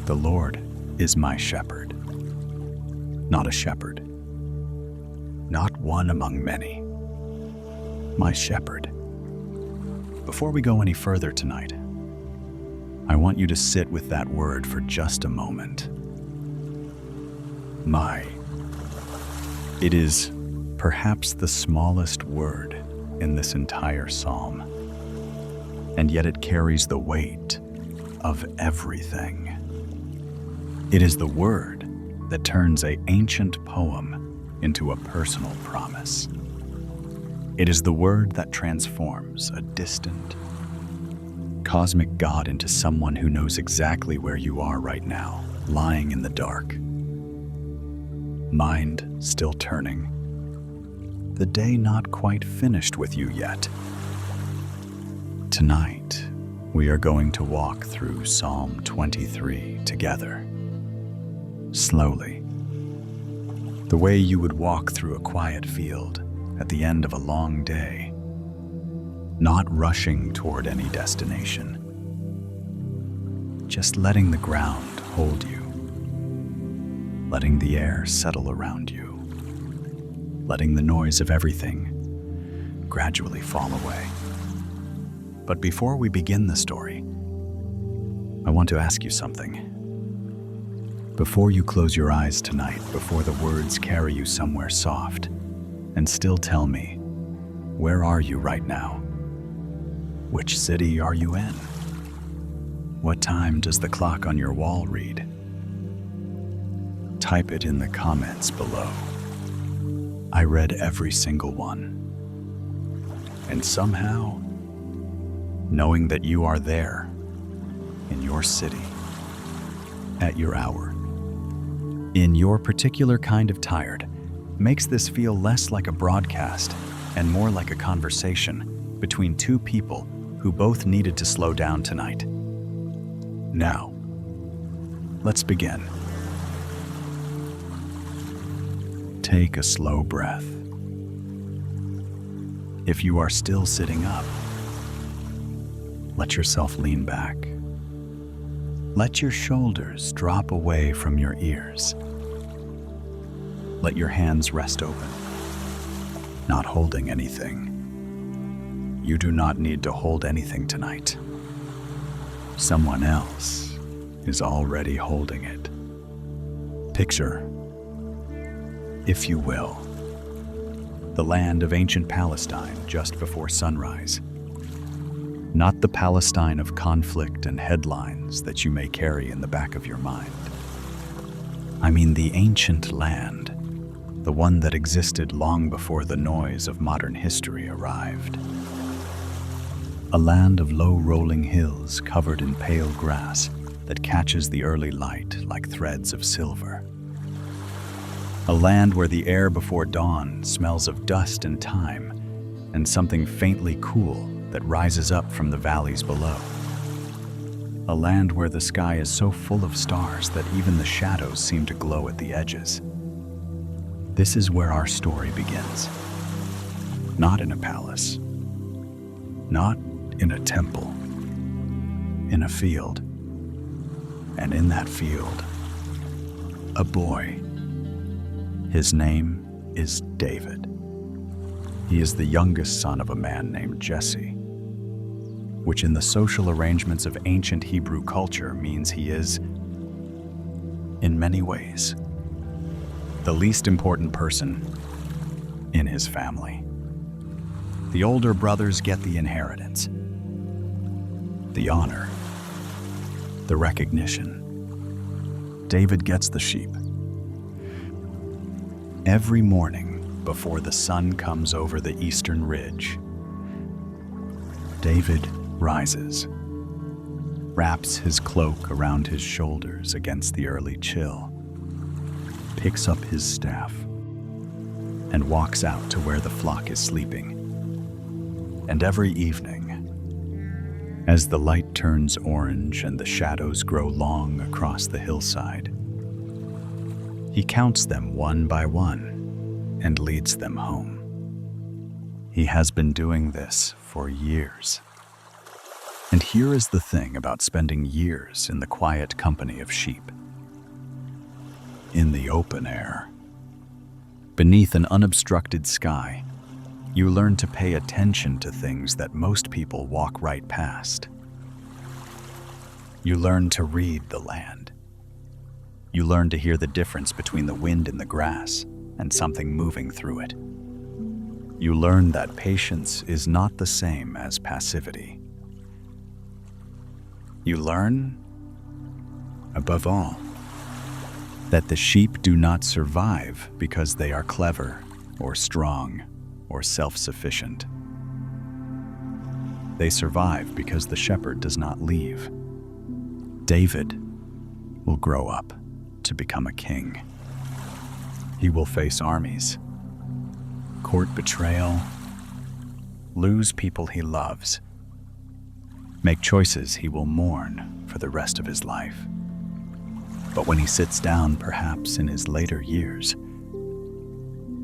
The Lord is my shepherd, not a shepherd, not one among many. My shepherd. Before we go any further tonight, I want you to sit with that word for just a moment. My. It is perhaps the smallest word in this entire psalm, and yet it carries the weight of everything. It is the word that turns an ancient poem into a personal promise. It is the word that transforms a distant, cosmic God into someone who knows exactly where you are right now, lying in the dark. Mind still turning. The day not quite finished with you yet. Tonight, we are going to walk through Psalm 23 together. Slowly. The way you would walk through a quiet field at the end of a long day, not rushing toward any destination, just letting the ground hold you, letting the air settle around you, letting the noise of everything gradually fall away. But before we begin the story, I want to ask you something. Before you close your eyes tonight, before the words carry you somewhere soft, and still tell me, where are you right now? Which city are you in? What time does the clock on your wall read? Type it in the comments below. I read every single one. And somehow, knowing that you are there, in your city, at your hour, in your particular kind of tired, makes this feel less like a broadcast and more like a conversation between two people who both needed to slow down tonight. Now, let's begin. Take a slow breath. If you are still sitting up, let yourself lean back. Let your shoulders drop away from your ears. Let your hands rest open, not holding anything. You do not need to hold anything tonight. Someone else is already holding it. Picture, if you will, the land of ancient Palestine just before sunrise. Not the Palestine of conflict and headlines that you may carry in the back of your mind. I mean the ancient land, the one that existed long before the noise of modern history arrived. A land of low rolling hills covered in pale grass that catches the early light like threads of silver. A land where the air before dawn smells of dust and thyme, and something faintly cool that rises up from the valleys below. A land where the sky is so full of stars that even the shadows seem to glow at the edges. This is where our story begins. Not in a palace, not in a temple, in a field. And in that field, a boy. His name is David. He is the youngest son of a man named Jesse, which in the social arrangements of ancient Hebrew culture means he is, in many ways, the least important person in his family. The older brothers get the inheritance, the honor, the recognition. David gets the sheep. Every morning before the sun comes over the eastern ridge, David rises, wraps his cloak around his shoulders against the early chill, picks up his staff, and walks out to where the flock is sleeping. And every evening, as the light turns orange and the shadows grow long across the hillside, he counts them one by one and leads them home. He has been doing this for years. And here is the thing about spending years in the quiet company of sheep. In the open air, beneath an unobstructed sky, you learn to pay attention to things that most people walk right past. You learn to read the land. You learn to hear the difference between the wind in the grass and something moving through it. You learn that patience is not the same as passivity. You learn, above all, that the sheep do not survive because they are clever or strong or self-sufficient. They survive because the shepherd does not leave. David will grow up to become a king. He will face armies, court betrayal, lose people he loves, make choices he will mourn for the rest of his life. But when he sits down, perhaps in his later years,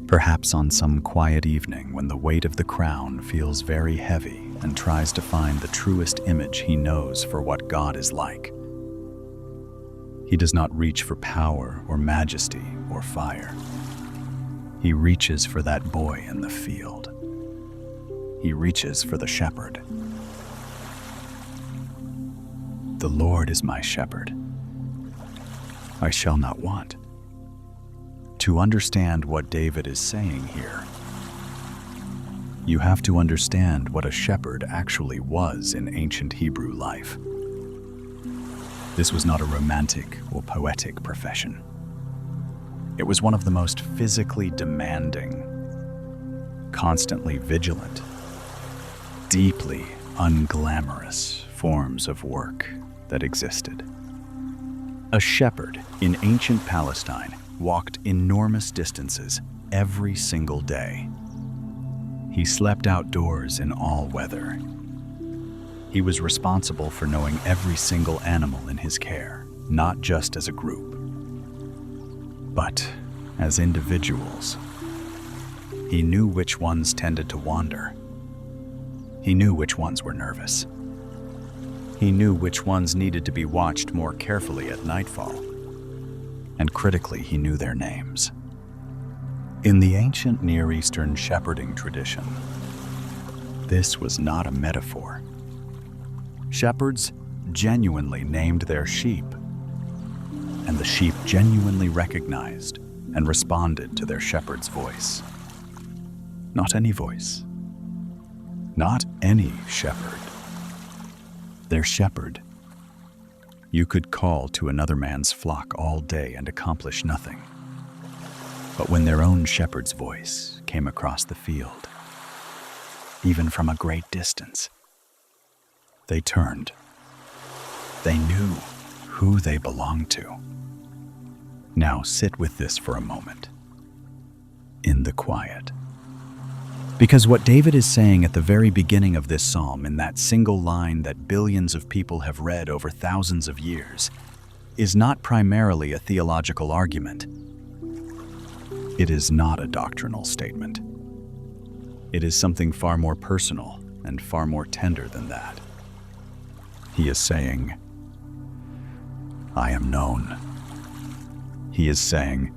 perhaps on some quiet evening when the weight of the crown feels very heavy and tries to find the truest image he knows for what God is like, he does not reach for power or majesty or fire. He reaches for that boy in the field. He reaches for the shepherd. The Lord is my shepherd. I shall not want. To understand what David is saying here, you have to understand what a shepherd actually was in ancient Hebrew life. This was not a romantic or poetic profession. It was one of the most physically demanding, constantly vigilant, deeply unglamorous forms of work that existed. A shepherd in ancient Palestine walked enormous distances every single day. He slept outdoors in all weather. He was responsible for knowing every single animal in his care, not just as a group, but as individuals. He knew which ones tended to wander. He knew which ones were nervous. He knew which ones needed to be watched more carefully at nightfall. And critically, he knew their names. In the ancient Near Eastern shepherding tradition, this was not a metaphor. Shepherds genuinely named their sheep, and the sheep genuinely recognized and responded to their shepherd's voice. Not any voice. Not any shepherd. Their shepherd. You could call to another man's flock all day and accomplish nothing. But when their own shepherd's voice came across the field, even from a great distance, they turned. They knew who they belonged to. Now sit with this for a moment, in the quiet. Because what David is saying at the very beginning of this psalm, in that single line that billions of people have read over thousands of years, is not primarily a theological argument. It is not a doctrinal statement. It is something far more personal and far more tender than that. He is saying, I am known. He is saying,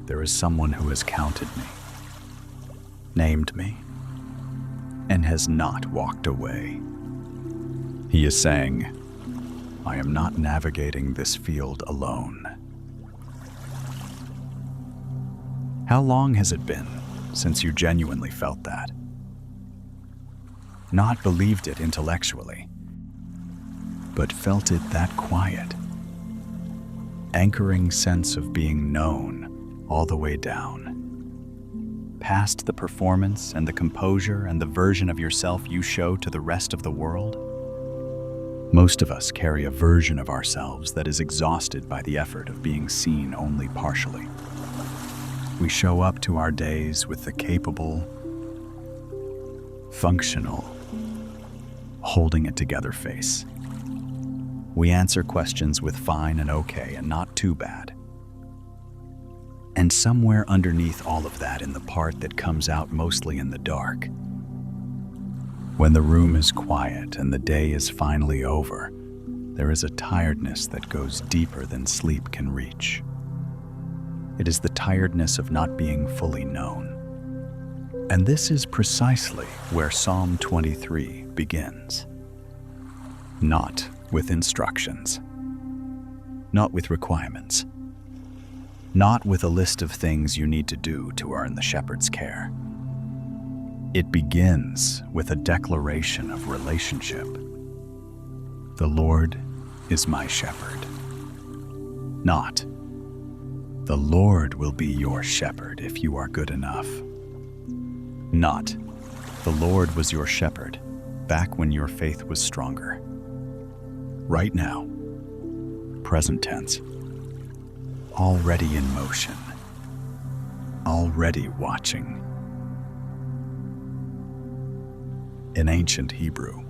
there is someone who has counted me, named me, and has not walked away. He is saying, I am not navigating this field alone. How long has it been since you genuinely felt that? Not believed it intellectually, but felt it that quiet, anchoring sense of being known all the way down, past the performance and the composure and the version of yourself you show to the rest of the world? Most of us carry a version of ourselves that is exhausted by the effort of being seen only partially. We show up to our days with the capable, functional, holding it together face. We answer questions with fine and okay and not too bad. And somewhere underneath all of that, in the part that comes out mostly in the dark, When the room is quiet and the day is finally over, there is a tiredness that goes deeper than sleep can reach. It is the tiredness of not being fully known. And this is precisely where Psalm 23 begins. Not with instructions, not with requirements, not with a list of things you need to do to earn the shepherd's care. It begins with a declaration of relationship. The Lord is my shepherd. Not, the Lord will be your shepherd if you are good enough. Not, the Lord was your shepherd back when your faith was stronger. Right now, present tense, already in motion, already watching. In ancient Hebrew,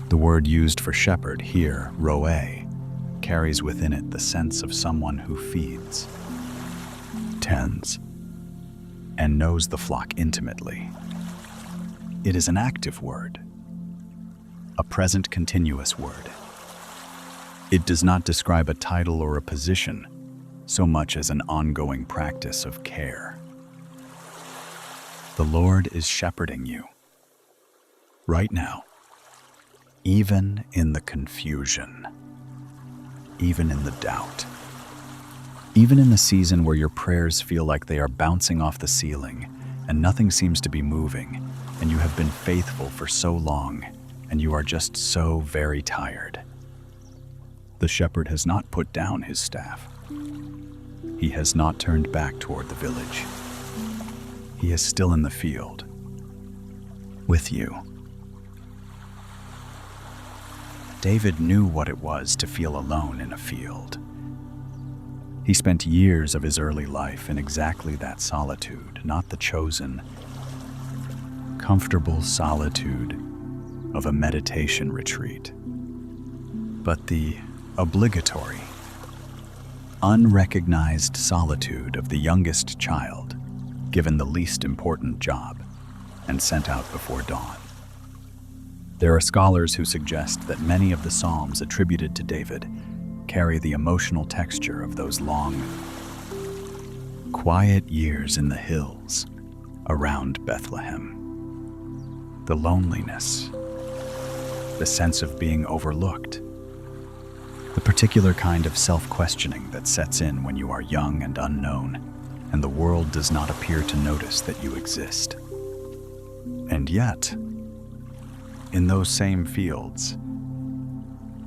the word used for shepherd here, roeh, carries within it the sense of someone who feeds, tends, and knows the flock intimately. It is an active word, a present continuous word. It does not describe a title or a position so much as an ongoing practice of care. The Lord is shepherding you right now, even in the confusion, even in the doubt, even in the season where your prayers feel like they are bouncing off the ceiling and nothing seems to be moving, and you have been faithful for so long and you are just so very tired. The shepherd has not put down his staff. He has not turned back toward the village. He is still in the field with you. David knew what it was to feel alone in a field. He spent years of his early life in exactly that solitude, not the chosen, comfortable solitude of a meditation retreat, but the obligatory, unrecognized solitude of the youngest child, given the least important job and sent out before dawn. There are scholars who suggest that many of the Psalms attributed to David carry the emotional texture of those long, quiet years in the hills around Bethlehem. The loneliness, the sense of being overlooked, the particular kind of self-questioning that sets in when you are young and unknown, and the world does not appear to notice that you exist. And yet, in those same fields,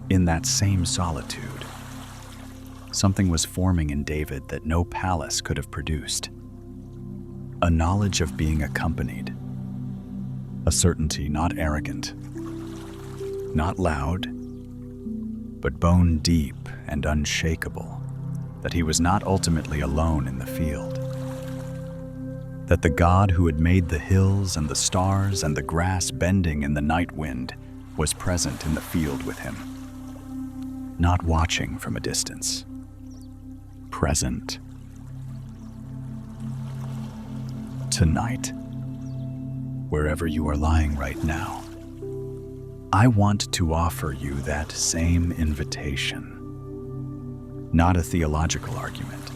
in that same solitude, something was forming in David that no palace could have produced. A knowledge of being accompanied, a certainty not arrogant, not loud, but bone deep and unshakable, that he was not ultimately alone in the field. That the God who had made the hills and the stars and the grass bending in the night wind was present in the field with him, not watching from a distance, present. Tonight, wherever you are lying right now, I want to offer you that same invitation. Not a theological argument,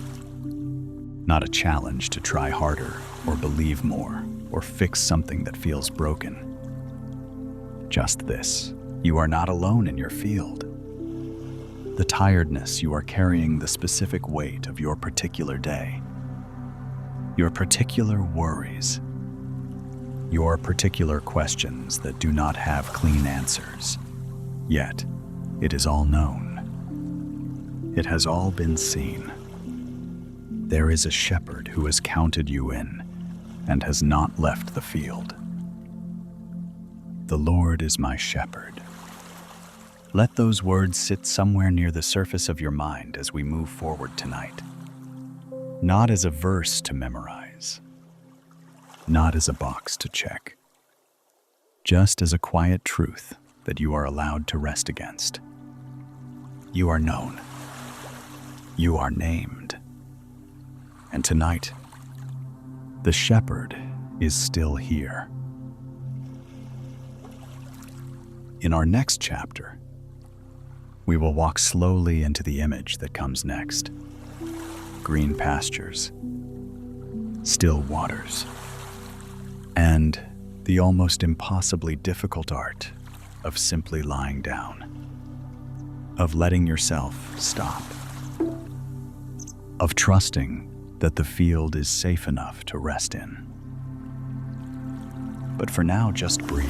not a challenge to try harder or believe more or fix something that feels broken. Just this: you are not alone in your field. The tiredness you are carrying the specific weight of your particular day, your particular worries, your particular questions that do not have clean answers. Yet, it is all known. It has all been seen. There is a shepherd who has counted you in and has not left the field. The Lord is my shepherd. Let those words sit somewhere near the surface of your mind as we move forward tonight. Not as a verse to memorize, not as a box to check, just as a quiet truth that you are allowed to rest against. You are known. You are named. And tonight, the shepherd is still here. In our next chapter, we will walk slowly into the image that comes next. Green pastures, still waters, and the almost impossibly difficult art of simply lying down, of letting yourself stop, of trusting that the field is safe enough to rest in. But for now, just breathe.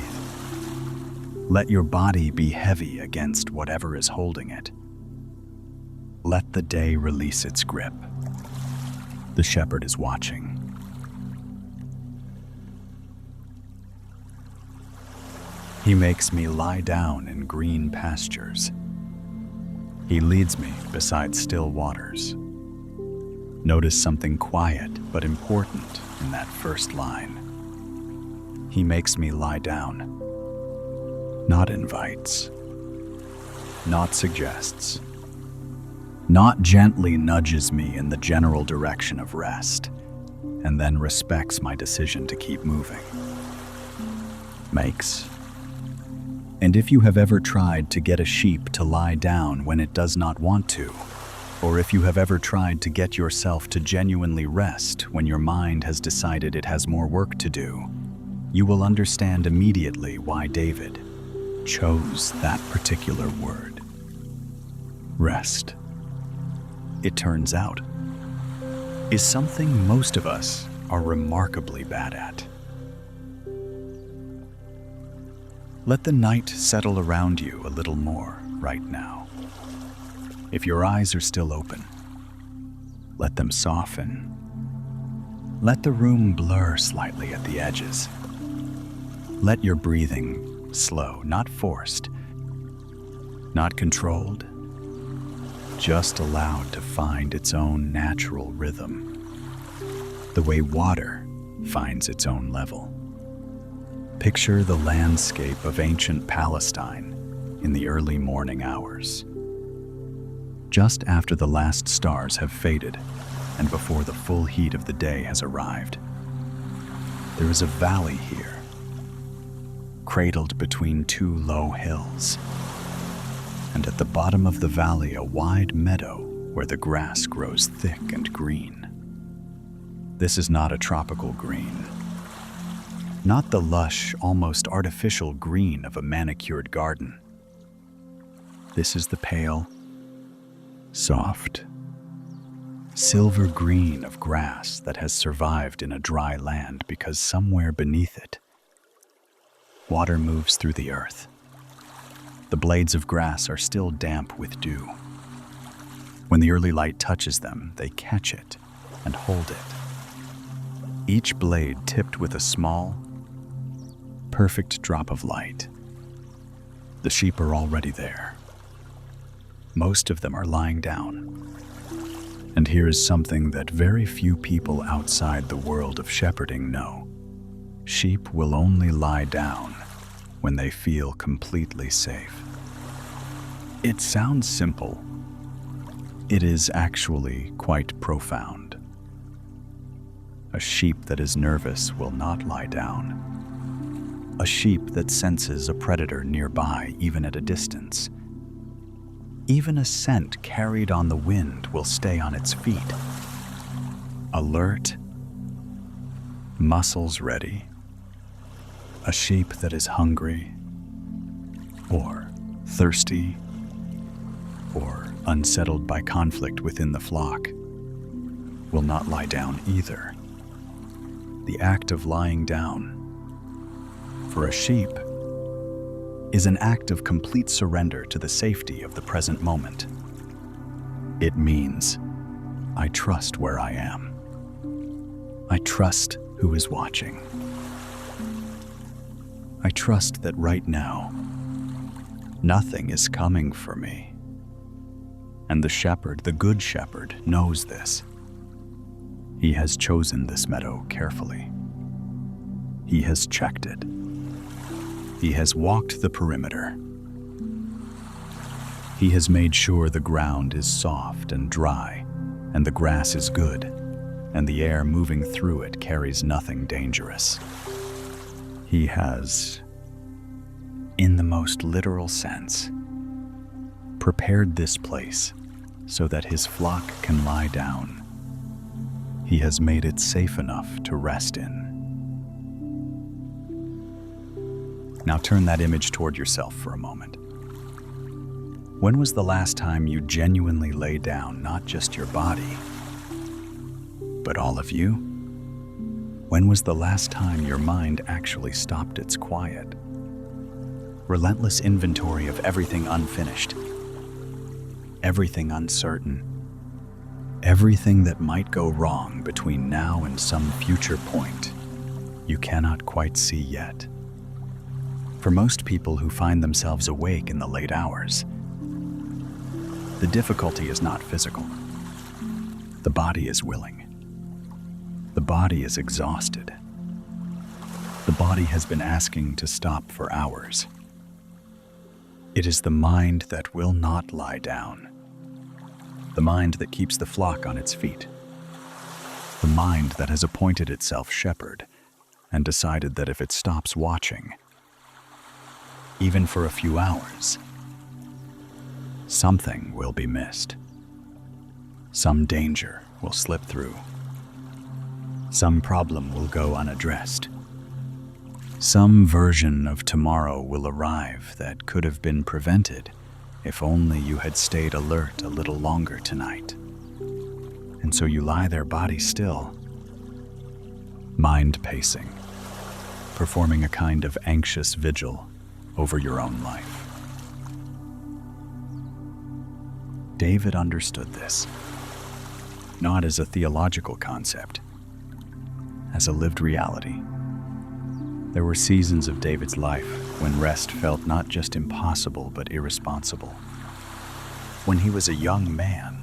Let your body be heavy against whatever is holding it. Let the day release its grip. The shepherd is watching. He makes me lie down in green pastures. He leads me beside still waters. Notice something quiet but important in that first line. He makes me lie down. Not invites, not suggests, not gently nudges me in the general direction of rest, and then respects my decision to keep moving. Makes. And if you have ever tried to get a sheep to lie down when it does not want to, or if you have ever tried to get yourself to genuinely rest when your mind has decided it has more work to do, you will understand immediately why David chose that particular word. Rest, it turns out, is something most of us are remarkably bad at. Let the night settle around you a little more right now. If your eyes are still open, let them soften. Let the room blur slightly at the edges. Let your breathing slow, not forced, not controlled, just allowed to find its own natural rhythm, the way water finds its own level. Picture the landscape of ancient Palestine in the early morning hours. Just after the last stars have faded and before the full heat of the day has arrived. There is a valley here, cradled between two low hills, and at the bottom of the valley a wide meadow where the grass grows thick and green. This is not a tropical green, not the lush, almost artificial green of a manicured garden. This is the pale, soft, silver green of grass that has survived in a dry land because somewhere beneath it, water moves through the earth. The blades of grass are still damp with dew. When the early light touches them, they catch it and hold it. Each blade tipped with a small, perfect drop of light. The sheep are already there. Most of them are lying down. And here is something that very few people outside the world of shepherding know. Sheep will only lie down when they feel completely safe. It sounds simple. It is actually quite profound. A sheep that is nervous will not lie down. A sheep that senses a predator nearby, even at a distance. Even a scent carried on the wind will stay on its feet. Alert, muscles ready. A sheep that is hungry, or thirsty, or unsettled by conflict within the flock, will not lie down either. The act of lying down, for a sheep, is an act of complete surrender to the safety of the present moment. It means, I trust where I am. I trust who is watching. I trust that right now, nothing is coming for me. And the shepherd, the good shepherd, knows this. He has chosen this meadow carefully. He has checked it. He has walked the perimeter. He has made sure the ground is soft and dry, and the grass is good, and the air moving through it carries nothing dangerous. He has in the most literal sense, prepared this place so that his flock can lie down. He has made it safe enough to rest in. Now turn that image toward yourself for a moment. When was the last time you genuinely lay down not just your body, but all of you? When was the last time your mind actually stopped its quiet? Relentless inventory of everything unfinished, everything uncertain, everything that might go wrong between now and some future point you cannot quite see yet. For most people who find themselves awake in the late hours, the difficulty is not physical. The body is willing. The body is exhausted. The body has been asking to stop for hours. It is the mind that will not lie down. The mind that keeps the flock on its feet. The mind that has appointed itself shepherd and decided that if it stops watching, even for a few hours, something will be missed. Some danger will slip through. Some problem will go unaddressed. Some version of tomorrow will arrive that could have been prevented if only you had stayed alert a little longer tonight. And so you lie there body still, mind pacing, performing a kind of anxious vigil over your own life. David understood this, not as a theological concept, as a lived reality. There were seasons of David's life when rest felt not just impossible but irresponsible. When he was a young man,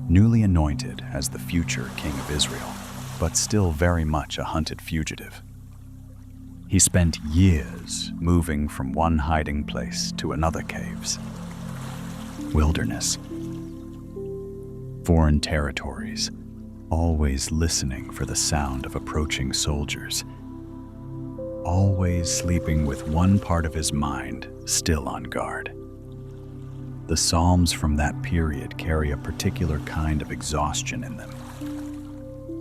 newly anointed as the future king of Israel, but still very much a hunted fugitive. He spent years moving from one hiding place to another caves, wilderness, foreign territories, always listening for the sound of approaching soldiers, always sleeping with one part of his mind still on guard. The Psalms from that period carry a particular kind of exhaustion in them.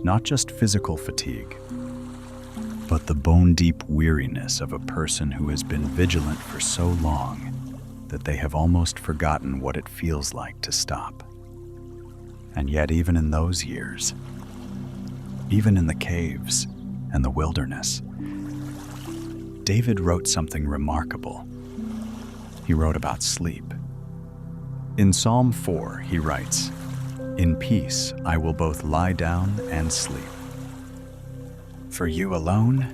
Not just physical fatigue, but the bone-deep weariness of a person who has been vigilant for so long that they have almost forgotten what it feels like to stop. And yet even in those years, even in the caves and the wilderness, David wrote something remarkable. He wrote about sleep. In Psalm 4, he writes, "In peace I will both lie down and sleep. For you alone,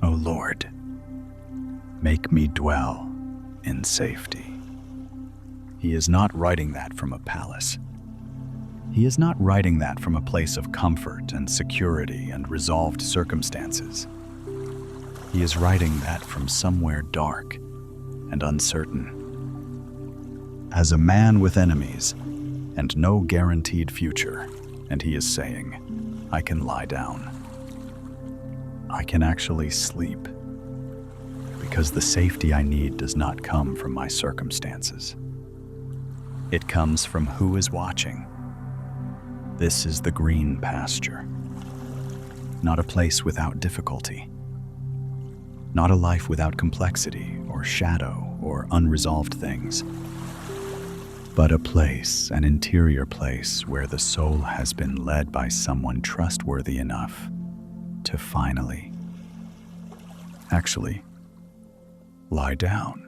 O Lord, make me dwell in safety." He is not writing that from a palace. He is not writing that from a place of comfort and security and resolved circumstances. He is writing that from somewhere dark and uncertain. As a man with enemies and no guaranteed future, and he is saying, I can lie down. I can actually sleep, because the safety I need does not come from my circumstances. It comes from who is watching. This is the green pasture, not a place without difficulty, not a life without complexity or shadow or unresolved things, but a place, an interior place where the soul has been led by someone trustworthy enough to finally, actually, lie down.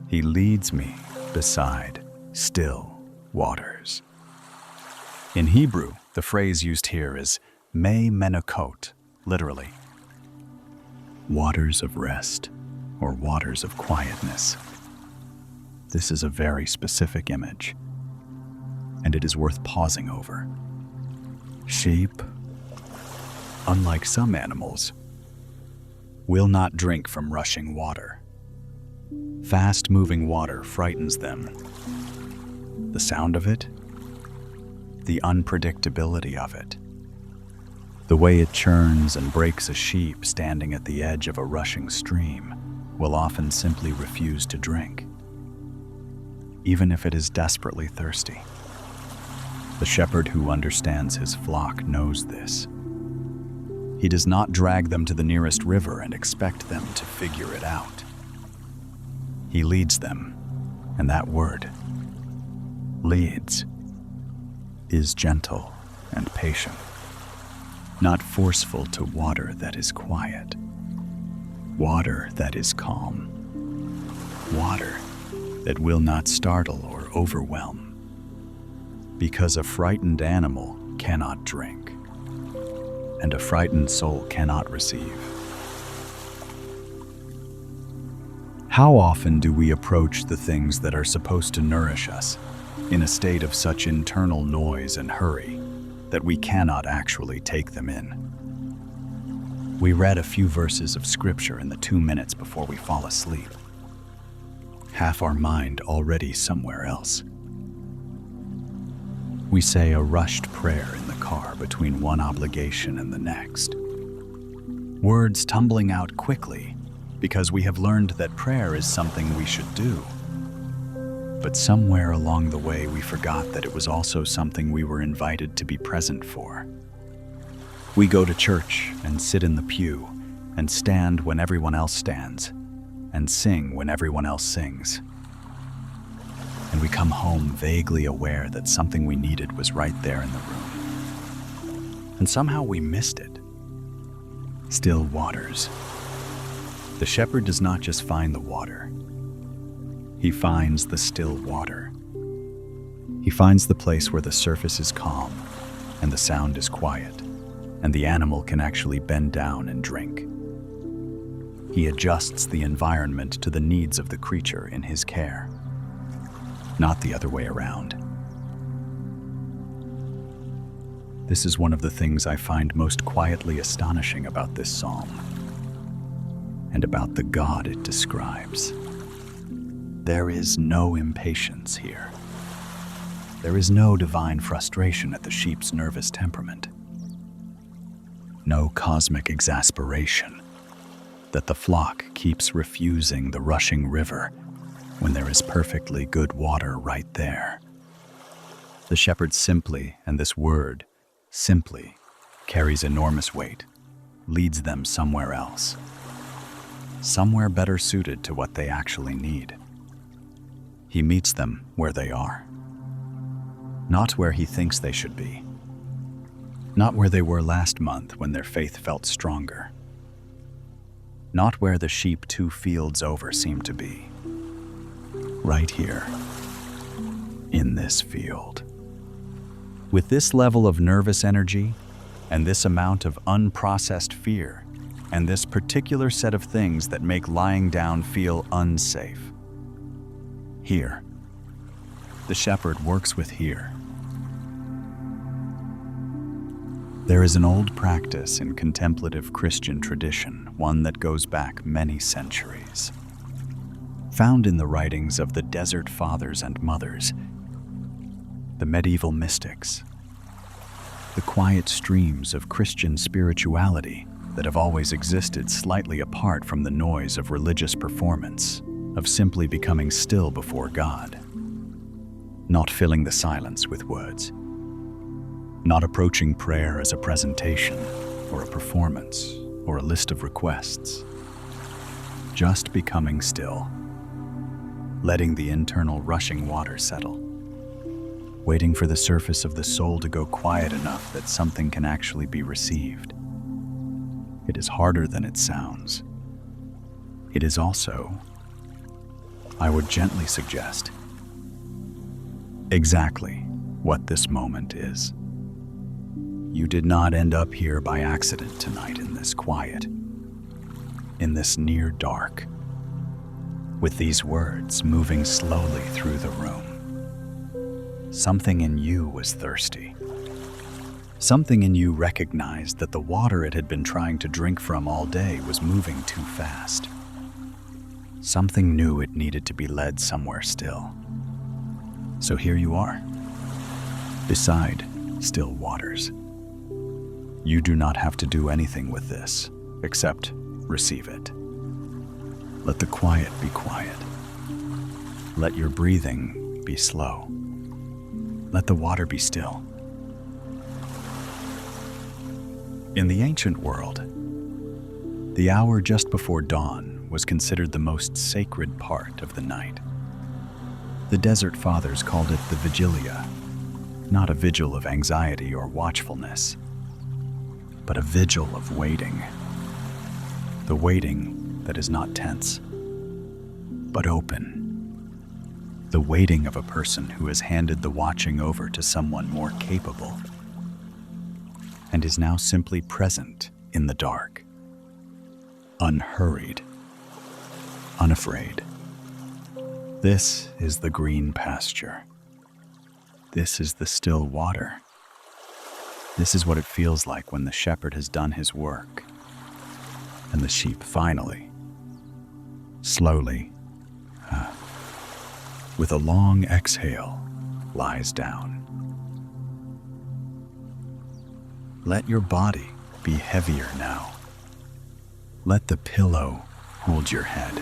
He leads me beside still waters. In Hebrew, the phrase used here is me menakot, literally, waters of rest or waters of quietness. This is a very specific image, and it is worth pausing over. Sheep, unlike some animals, will not drink from rushing water. Fast-moving water frightens them. The sound of it, the unpredictability of it. The way it churns and breaks a sheep standing at the edge of a rushing stream will often simply refuse to drink, even if it is desperately thirsty. The shepherd who understands his flock knows this. He does not drag them to the nearest river and expect them to figure it out. He leads them, and that word, leads, is gentle and patient, not forceful to water that is quiet, water that is calm, water that will not startle or overwhelm, because a frightened animal cannot drink, and a frightened soul cannot receive. How often do we approach the things that are supposed to nourish us in a state of such internal noise and hurry that we cannot actually take them in? We read a few verses of scripture in the 2 minutes before we fall asleep. Half our mind already somewhere else. We say a rushed prayer in the car between one obligation and the next. Words tumbling out quickly because we have learned that prayer is something we should do. But somewhere along the way we forgot that it was also something we were invited to be present for. We go to church and sit in the pew and stand when everyone else stands and sing when everyone else sings. And we come home vaguely aware that something we needed was right there in the room. And somehow we missed it. Still waters. The shepherd does not just find the water. He finds the still water. He finds the place where the surface is calm and the sound is quiet, and the animal can actually bend down and drink. He adjusts the environment to the needs of the creature in his care, not the other way around. This is one of the things I find most quietly astonishing about this psalm, and about the God it describes. There is no impatience here. There is no divine frustration at the sheep's nervous temperament. No cosmic exasperation that the flock keeps refusing the rushing river when there is perfectly good water right there. The shepherd simply, and this word, simply, carries enormous weight, leads them somewhere else. Somewhere better suited to what they actually need. He meets them where they are. Not where he thinks they should be. Not where they were last month when their faith felt stronger. Not where the sheep 2 fields over seem to be. Right here, in this field. With this level of nervous energy, and this amount of unprocessed fear, and this particular set of things that make lying down feel unsafe. Here. The shepherd works with here. There is an old practice in contemplative Christian tradition, one that goes back many centuries. Found in the writings of the desert fathers and mothers, the medieval mystics, the quiet streams of Christian spirituality that have always existed slightly apart from the noise of religious performance, of simply becoming still before God, not filling the silence with words, not approaching prayer as a presentation or a performance or a list of requests, just becoming still, letting the internal rushing water settle, waiting for the surface of the soul to go quiet enough that something can actually be received. It is harder than it sounds. It is also, I would gently suggest, exactly what this moment is. You did not end up here by accident tonight in this quiet, in this near dark, with these words moving slowly through the room. Something in you was thirsty. Something in you recognized that the water it had been trying to drink from all day was moving too fast. Something knew it needed to be led somewhere still. So here you are, beside still waters. You do not have to do anything with this, except receive it. Let the quiet be quiet. Let your breathing be slow. Let the water be still. In the ancient world, the hour just before dawn was considered the most sacred part of the night. The Desert Fathers called it the Vigilia, not a vigil of anxiety or watchfulness, but a vigil of waiting. The waiting that is not tense, but open. The waiting of a person who has handed the watching over to someone more capable and is now simply present in the dark, unhurried, unafraid. This is the green pasture. This is the still water. This is what it feels like when the shepherd has done his work and the sheep finally, slowly, with a long exhale, lies down. Let your body be heavier now. Let the pillow hold your head.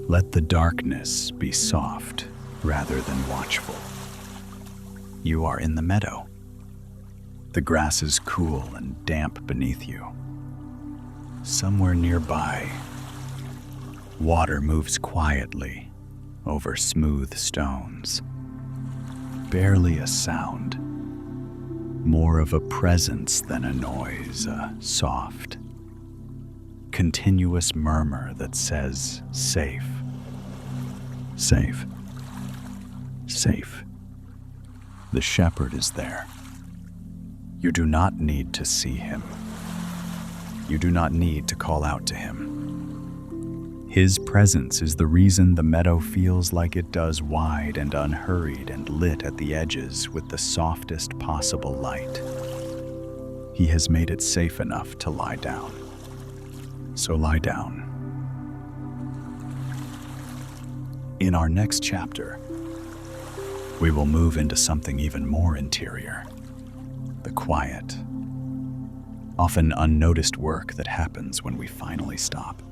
Let the darkness be soft rather than watchful. You are in the meadow. The grass is cool and damp beneath you. Somewhere nearby, water moves quietly over smooth stones. Barely a sound, more of a presence than a noise, a soft, continuous murmur that says, safe, safe, safe. The shepherd is there. You do not need to see him. You do not need to call out to him. His presence is the reason the meadow feels like it does, wide and unhurried and lit at the edges with the softest possible light. He has made it safe enough to lie down. So lie down. In our next chapter, we will move into something even more interior. The quiet, often unnoticed work that happens when we finally stop.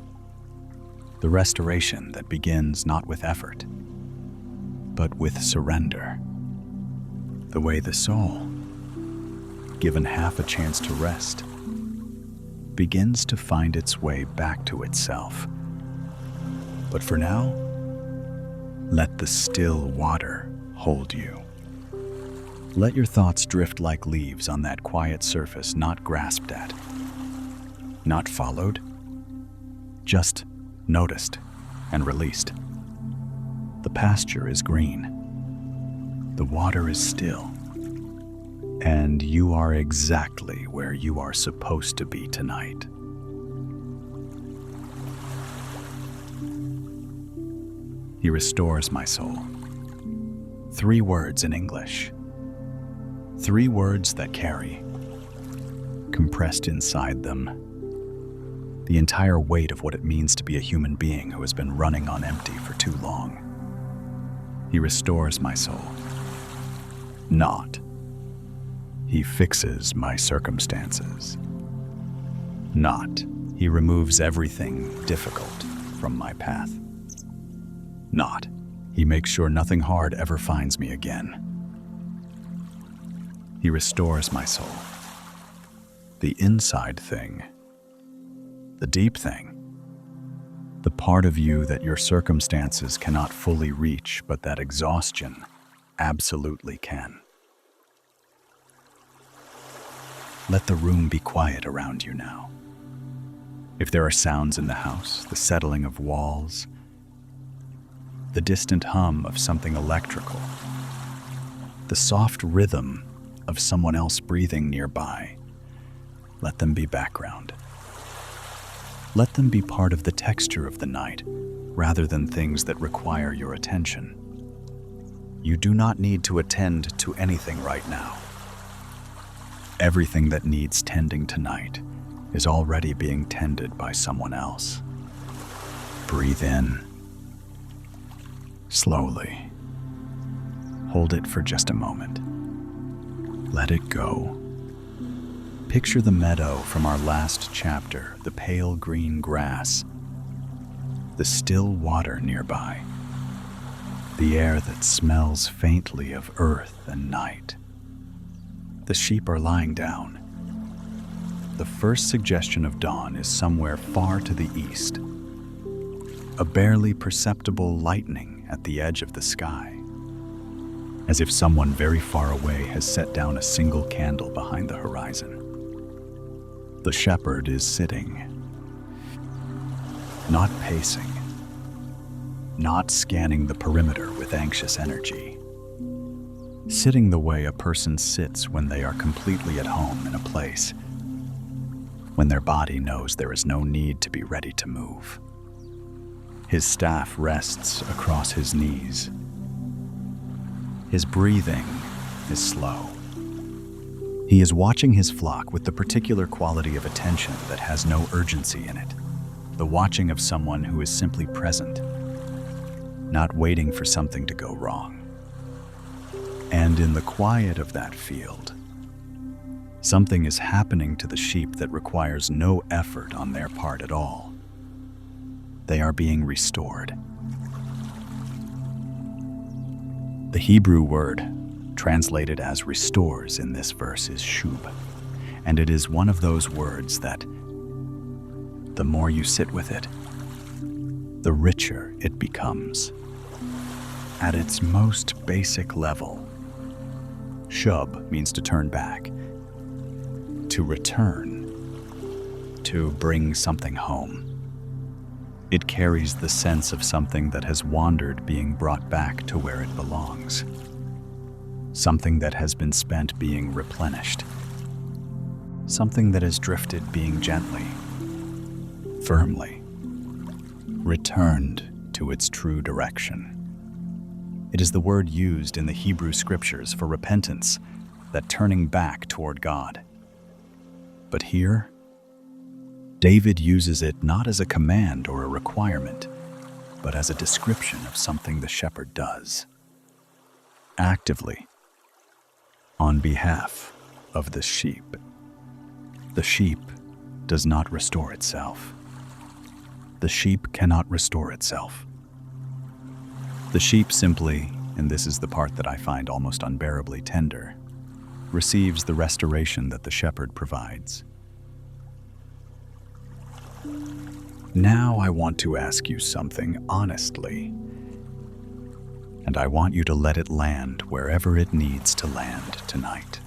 The restoration that begins not with effort, but with surrender. The way the soul, given half a chance to rest, begins to find its way back to itself. But for now, let the still water hold you. Let your thoughts drift like leaves on that quiet surface, not grasped at, not followed, just noticed and released. The pasture is green. The water is still. And you are exactly where you are supposed to be tonight. He restores my soul. 3 words in English. 3 words that carry, compressed inside them, the entire weight of what it means to be a human being who has been running on empty for too long. He restores my soul. Not. He fixes my circumstances. Not. He removes everything difficult from my path. Not. He makes sure nothing hard ever finds me again. He restores my soul. The inside thing. The deep thing. The part of you that your circumstances cannot fully reach, but that exhaustion absolutely can. Let the room be quiet around you now. If there are sounds in the house, the settling of walls, the distant hum of something electrical, the soft rhythm of someone else breathing nearby, let them be background. Let them be part of the texture of the night, rather than things that require your attention. You do not need to attend to anything right now. Everything that needs tending tonight is already being tended by someone else. Breathe in. Slowly. Hold it for just a moment. Let it go. Picture the meadow from our last chapter, the pale green grass, the still water nearby, the air that smells faintly of earth and night. The sheep are lying down. The first suggestion of dawn is somewhere far to the east, a barely perceptible lightening at the edge of the sky, as if someone very far away has set down a single candle behind the horizon. The shepherd is sitting, not pacing, not scanning the perimeter with anxious energy, sitting the way a person sits when they are completely at home in a place, when their body knows there is no need to be ready to move. His staff rests across his knees. His breathing is slow. He is watching his flock with the particular quality of attention that has no urgency in it, the watching of someone who is simply present, not waiting for something to go wrong. And in the quiet of that field, something is happening to the sheep that requires no effort on their part at all. They are being restored. The Hebrew word translated as restores in this verse is shub, and it is one of those words that, the more you sit with it, the richer it becomes. At its most basic level, shub means to turn back, to return, to bring something home. It carries the sense of something that has wandered being brought back to where it belongs. Something that has been spent being replenished. Something that has drifted being gently, firmly, returned to its true direction. It is the word used in the Hebrew scriptures for repentance, that turning back toward God. But here, David uses it not as a command or a requirement, but as a description of something the shepherd does, actively, on behalf of the sheep. The sheep does not restore itself. The sheep cannot restore itself. The sheep simply, and this is the part that I find almost unbearably tender, receives the restoration that the shepherd provides. Now I want to ask you something honestly, and I want you to let it land wherever it needs to land tonight.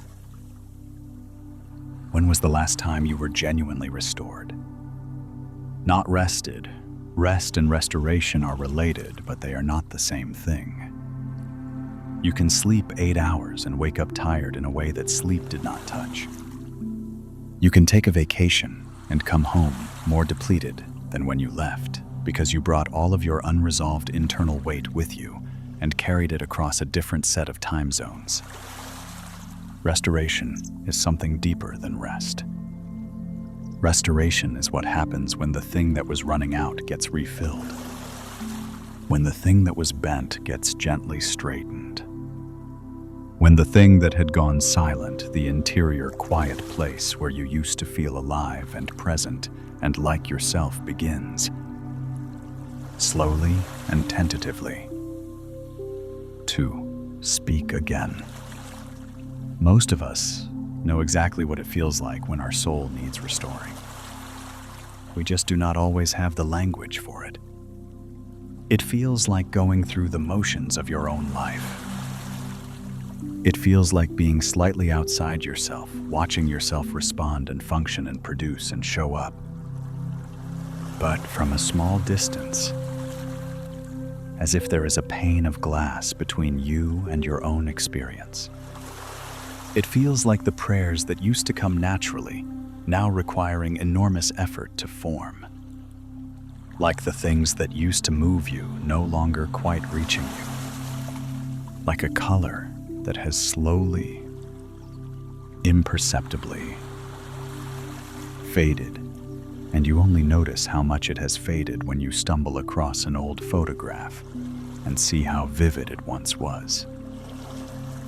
When was the last time you were genuinely restored? Not rested. Rest and restoration are related, but they are not the same thing. You can sleep 8 hours and wake up tired in a way that sleep did not touch. You can take a vacation and come home more depleted than when you left, because you brought all of your unresolved internal weight with you and carried it across a different set of time zones. Restoration is something deeper than rest. Restoration is what happens when the thing that was running out gets refilled, when the thing that was bent gets gently straightened, when the thing that had gone silent, the interior quiet place where you used to feel alive and present and like yourself, begins, slowly and tentatively, to speak again. Most of us know exactly what it feels like when our soul needs restoring. We just do not always have the language for it. It feels like going through the motions of your own life. It feels like being slightly outside yourself, watching yourself respond and function and produce and show up. But from a small distance, as if there is a pane of glass between you and your own experience. It feels like the prayers that used to come naturally, now requiring enormous effort to form. Like the things that used to move you, no longer quite reaching you. Like a color that has slowly, imperceptibly faded, and you only notice how much it has faded when you stumble across an old photograph and see how vivid it once was.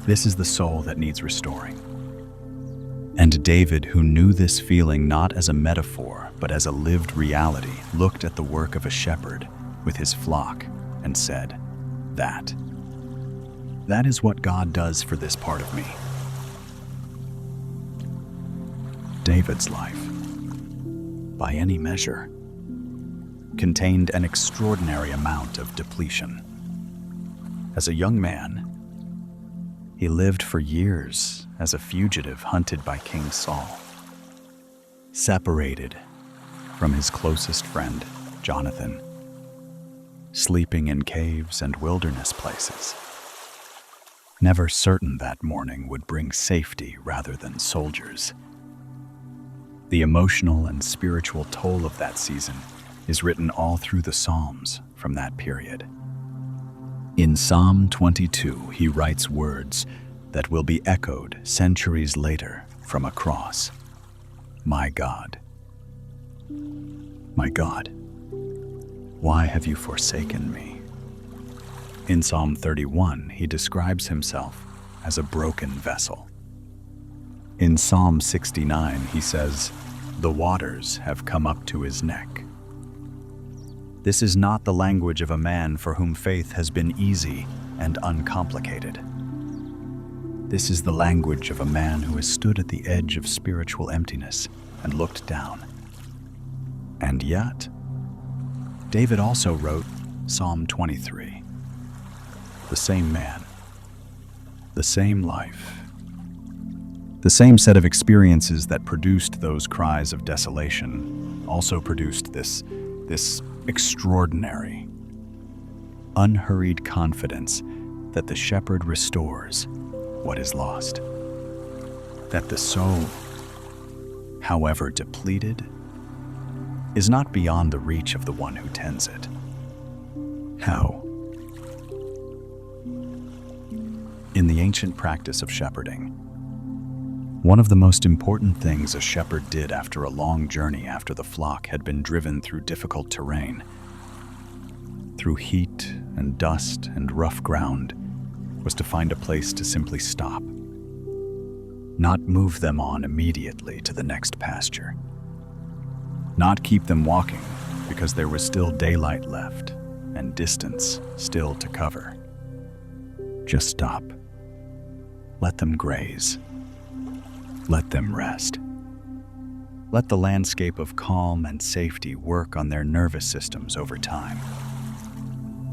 This is the soul that needs restoring. And David, who knew this feeling not as a metaphor, but as a lived reality, looked at the work of a shepherd with his flock and said, That is what God does for this part of me. David's life, by any measure, contained an extraordinary amount of depletion. As a young man, he lived for years as a fugitive hunted by King Saul, separated from his closest friend, Jonathan, sleeping in caves and wilderness places, never certain that morning would bring safety rather than soldiers. The emotional and spiritual toll of that season is written all through the Psalms from that period. In Psalm 22, he writes words that will be echoed centuries later from a cross. My God, why have you forsaken me? In Psalm 31, he describes himself as a broken vessel. In Psalm 69, he says, The waters have come up to his neck. This is not the language of a man for whom faith has been easy and uncomplicated. This is the language of a man who has stood at the edge of spiritual emptiness and looked down. And yet, David also wrote Psalm 23. The same man, the same life, the same set of experiences that produced those cries of desolation also produced this extraordinary, unhurried confidence that the shepherd restores what is lost. That the soul, however depleted, is not beyond the reach of the one who tends it. How? In the ancient practice of shepherding, one of the most important things a shepherd did after a long journey after the flock had been driven through difficult terrain, through heat and dust and rough ground, was to find a place to simply stop, not move them on immediately to the next pasture, not keep them walking because there was still daylight left and distance still to cover. Just stop. Let them graze. Let them rest. Let the landscape of calm and safety work on their nervous systems over time.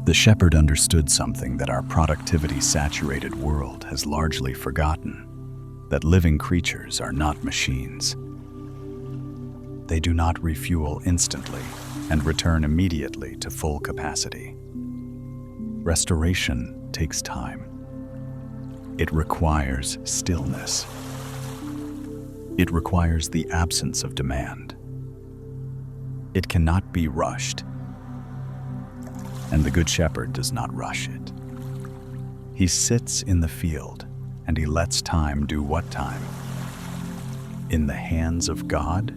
The shepherd understood something that our productivity-saturated world has largely forgotten, that living creatures are not machines. They do not refuel instantly and return immediately to full capacity. Restoration takes time. It requires stillness. It requires the absence of demand. It cannot be rushed, and the Good Shepherd does not rush it. He sits in the field, and he lets time do what time, in the hands of God,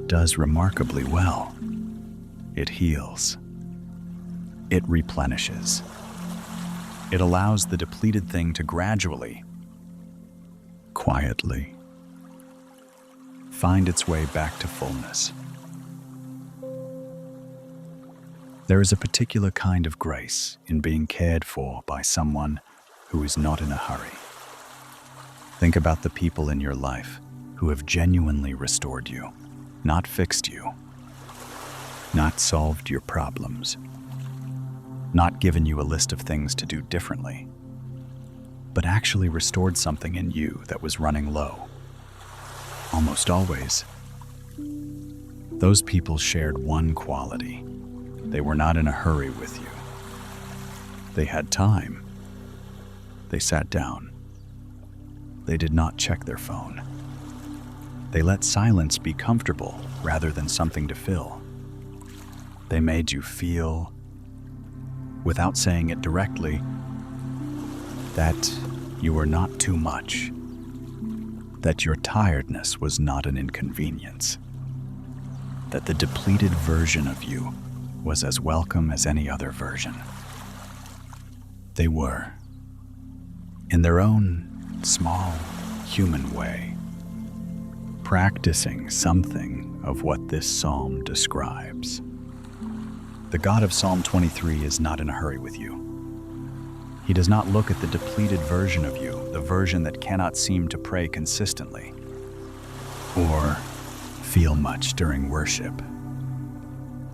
does remarkably well. It heals. It replenishes. It allows the depleted thing to gradually, quietly, find its way back to fullness. There is a particular kind of grace in being cared for by someone who is not in a hurry. Think about the people in your life who have genuinely restored you, not fixed you, not solved your problems, not given you a list of things to do differently, but actually restored something in you that was running low. Almost always, those people shared one quality. They were not in a hurry with you. They had time. They sat down. They did not check their phone. They let silence be comfortable rather than something to fill. They made you feel, without saying it directly, that you were not too much, that your tiredness was not an inconvenience, that the depleted version of you was as welcome as any other version. They were, in their own small, human way, practicing something of what this psalm describes. The God of Psalm 23 is not in a hurry with you. He does not look at the depleted version of you, the version that cannot seem to pray consistently or feel much during worship,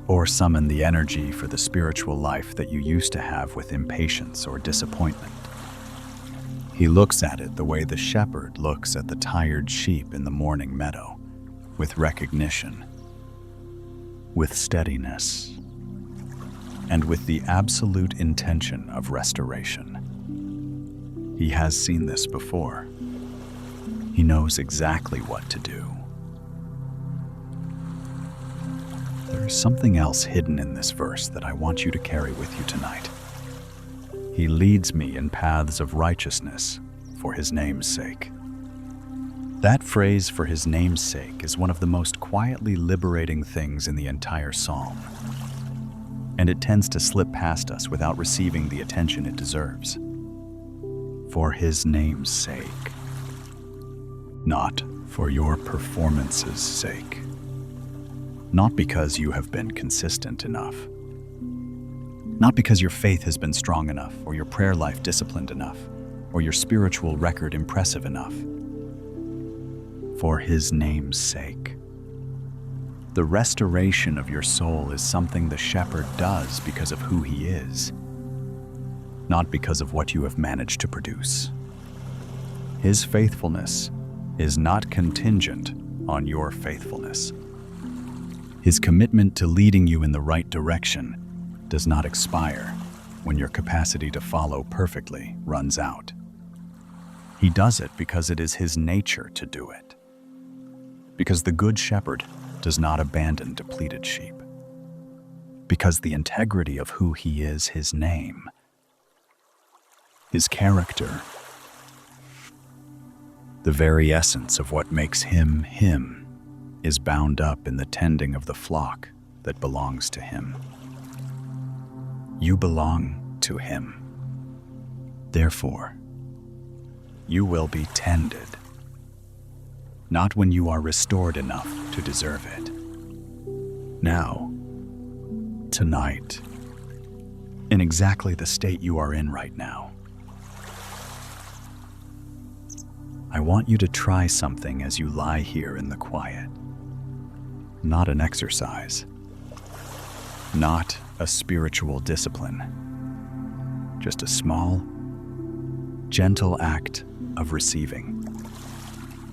or summon the energy for the spiritual life that you used to have with impatience or disappointment. He looks at it the way the shepherd looks at the tired sheep in the morning meadow, with recognition, with steadiness, and with the absolute intention of restoration. He has seen this before. He knows exactly what to do. There is something else hidden in this verse that I want you to carry with you tonight. He leads me in paths of righteousness for his name's sake. That phrase, "for his name's sake," is one of the most quietly liberating things in the entire psalm, and it tends to slip past us without receiving the attention it deserves. For his name's sake, not for your performance's sake. Not because you have been consistent enough. Not because your faith has been strong enough, or your prayer life disciplined enough, or your spiritual record impressive enough. For his name's sake. The restoration of your soul is something the shepherd does because of who he is, not because of what you have managed to produce. His faithfulness is not contingent on your faithfulness. His commitment to leading you in the right direction does not expire when your capacity to follow perfectly runs out. He does it because it is his nature to do it. Because the Good Shepherd does not abandon depleted sheep. Because the integrity of who he is, his name, his character, the very essence of what makes him him, is bound up in the tending of the flock that belongs to him. You belong to him. Therefore, you will be tended, not when you are restored enough to deserve it. Now, tonight, in exactly the state you are in right now, I want you to try something as you lie here in the quiet. Not an exercise, not a spiritual discipline, just a small, gentle act of receiving.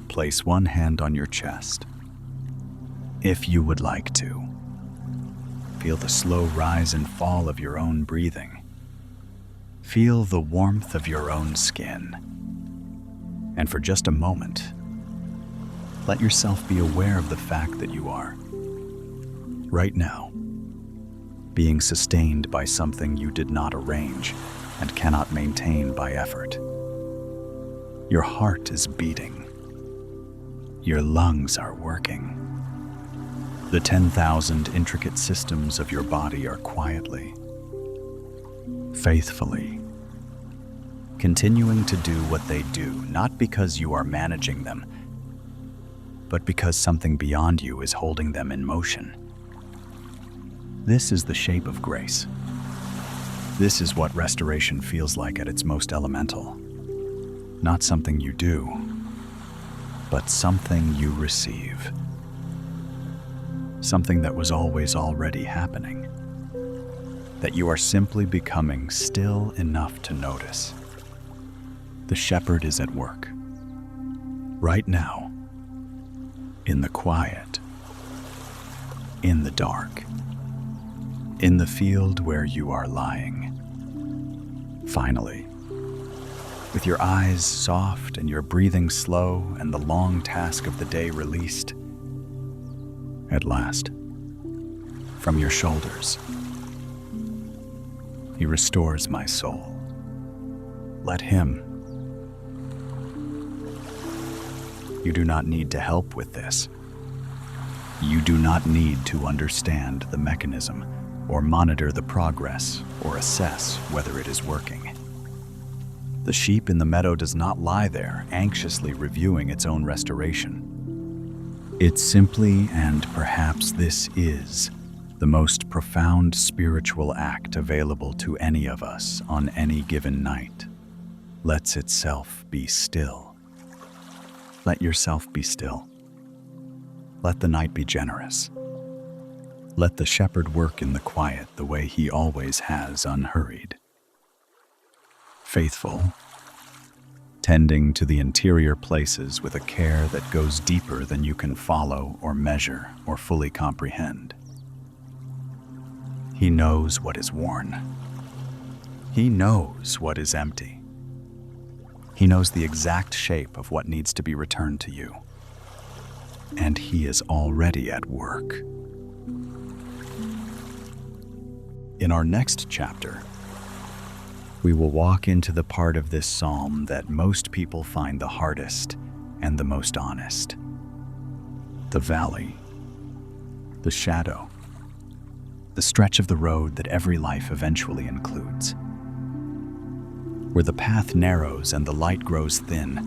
Place one hand on your chest, if you would like to. Feel the slow rise and fall of your own breathing. Feel the warmth of your own skin. And for just a moment, let yourself be aware of the fact that you are, right now, being sustained by something you did not arrange and cannot maintain by effort. Your heart is beating. Your lungs are working. The 10,000 intricate systems of your body are quietly, faithfully, continuing to do what they do, not because you are managing them, but because something beyond you is holding them in motion. This is the shape of grace. This is what restoration feels like at its most elemental. Not something you do, but something you receive. Something that was always already happening. That you are simply becoming still enough to notice. The shepherd is at work. Right now. In the quiet. In the dark. In the field where you are lying. Finally, with your eyes soft and your breathing slow and the long task of the day released, at last, from your shoulders, he restores my soul. Let him. You do not need to help with this. You do not need to understand the mechanism or monitor the progress or assess whether it is working. The sheep in the meadow does not lie there anxiously reviewing its own restoration. It's simply, and perhaps this is, the most profound spiritual act available to any of us on any given night. Lets itself be still. Let yourself be still. Let the night be generous. Let the shepherd work in the quiet the way he always has, unhurried. Faithful, tending to the interior places with a care that goes deeper than you can follow or measure or fully comprehend. He knows what is worn. He knows what is empty. He knows the exact shape of what needs to be returned to you. And he is already at work. In our next chapter, we will walk into the part of this psalm that most people find the hardest and the most honest. The valley, the shadow, the stretch of the road that every life eventually includes. Where the path narrows and the light grows thin,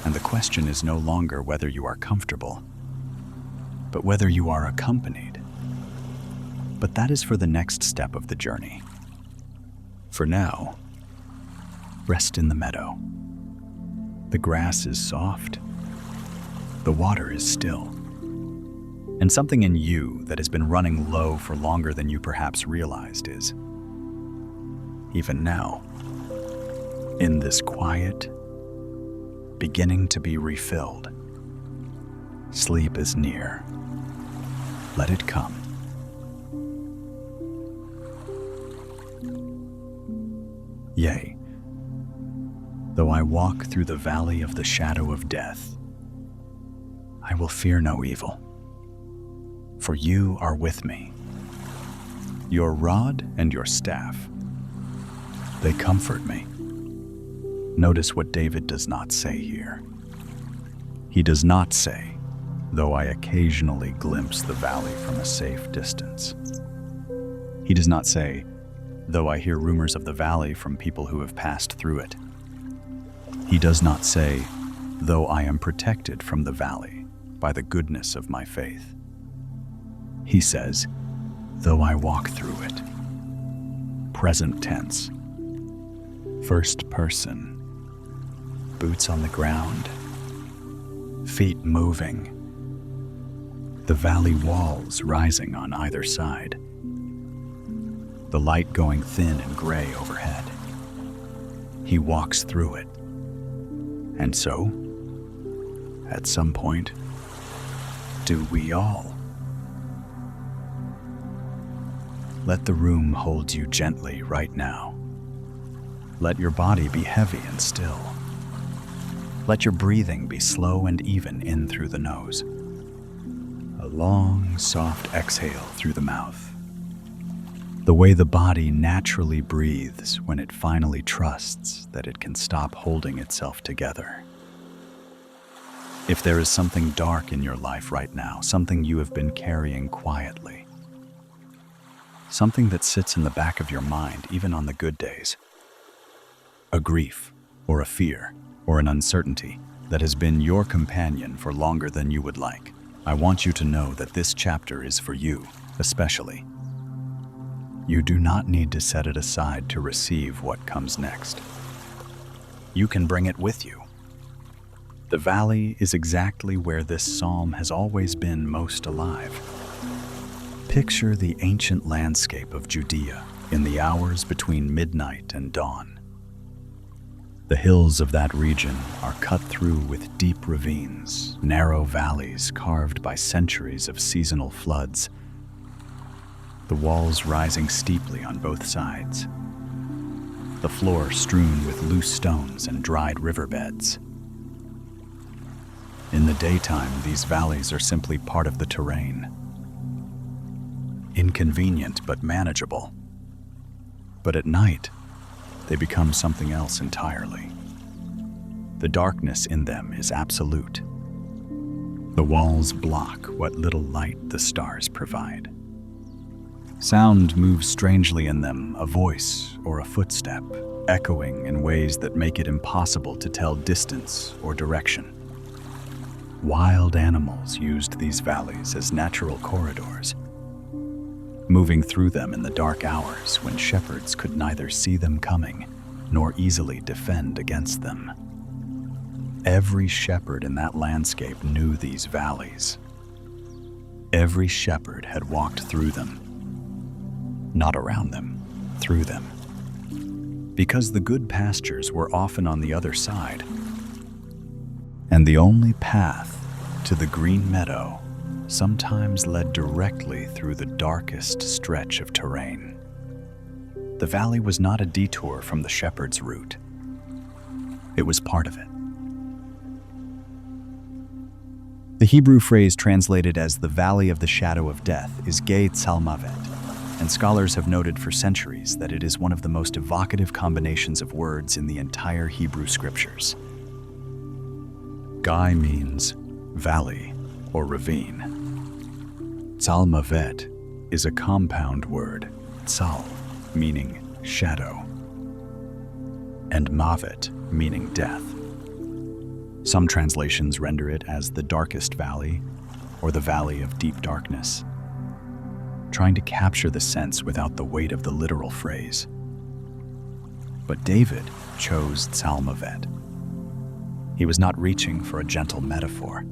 and the question is no longer whether you are comfortable, but whether you are accompanied. But that is for the next step of the journey. For now, rest in the meadow. The grass is soft. The water is still. And something in you that has been running low for longer than you perhaps realized is, even now, in this quiet, beginning to be refilled. Sleep is near. Let it come. Yea, though I walk through the valley of the shadow of death, I will fear no evil, for you are with me. Your rod and your staff, they comfort me. Notice what David does not say here. He does not say, though I occasionally glimpse the valley from a safe distance. He does not say, though I hear rumors of the valley from people who have passed through it. He does not say, though I am protected from the valley by the goodness of my faith. He says, though I walk through it. Present tense. First person. Boots on the ground. Feet moving. The valley walls rising on either side. The light going thin and gray overhead. He walks through it. And so, at some point, do we all. Let the room hold you gently right now. Let your body be heavy and still. Let your breathing be slow and even in through the nose. A long, soft exhale through the mouth. The way the body naturally breathes when it finally trusts that it can stop holding itself together. If there is something dark in your life right now, something you have been carrying quietly, something that sits in the back of your mind even on the good days, a grief or a fear or an uncertainty that has been your companion for longer than you would like, I want you to know that this chapter is for you, especially. You do not need to set it aside to receive what comes next. You can bring it with you. The valley is exactly where this psalm has always been most alive. Picture the ancient landscape of Judea in the hours between midnight and dawn. The hills of that region are cut through with deep ravines, narrow valleys carved by centuries of seasonal floods, the walls rising steeply on both sides, the floor strewn with loose stones and dried riverbeds. In the daytime, these valleys are simply part of the terrain. Inconvenient but manageable. But at night, they become something else entirely. The darkness in them is absolute. The walls block what little light the stars provide. Sound moves strangely in them, a voice or a footstep, echoing in ways that make it impossible to tell distance or direction. Wild animals used these valleys as natural corridors, moving through them in the dark hours when shepherds could neither see them coming nor easily defend against them. Every shepherd in that landscape knew these valleys. Every shepherd had walked through them, not around them, through them. Because the good pastures were often on the other side, and the only path to the green meadow sometimes led directly through the darkest stretch of terrain. The valley was not a detour from the shepherd's route. It was part of it. The Hebrew phrase translated as the Valley of the Shadow of Death is Gei Tzalmavet, and scholars have noted for centuries that it is one of the most evocative combinations of words in the entire Hebrew scriptures. Gai means valley or ravine. Tzalmavet is a compound word, tzal meaning shadow, and mavet meaning death. Some translations render it as the darkest valley or the valley of deep darkness, trying to capture the sense without the weight of the literal phrase. But David chose Tzalmavet. He was not reaching for a gentle metaphor.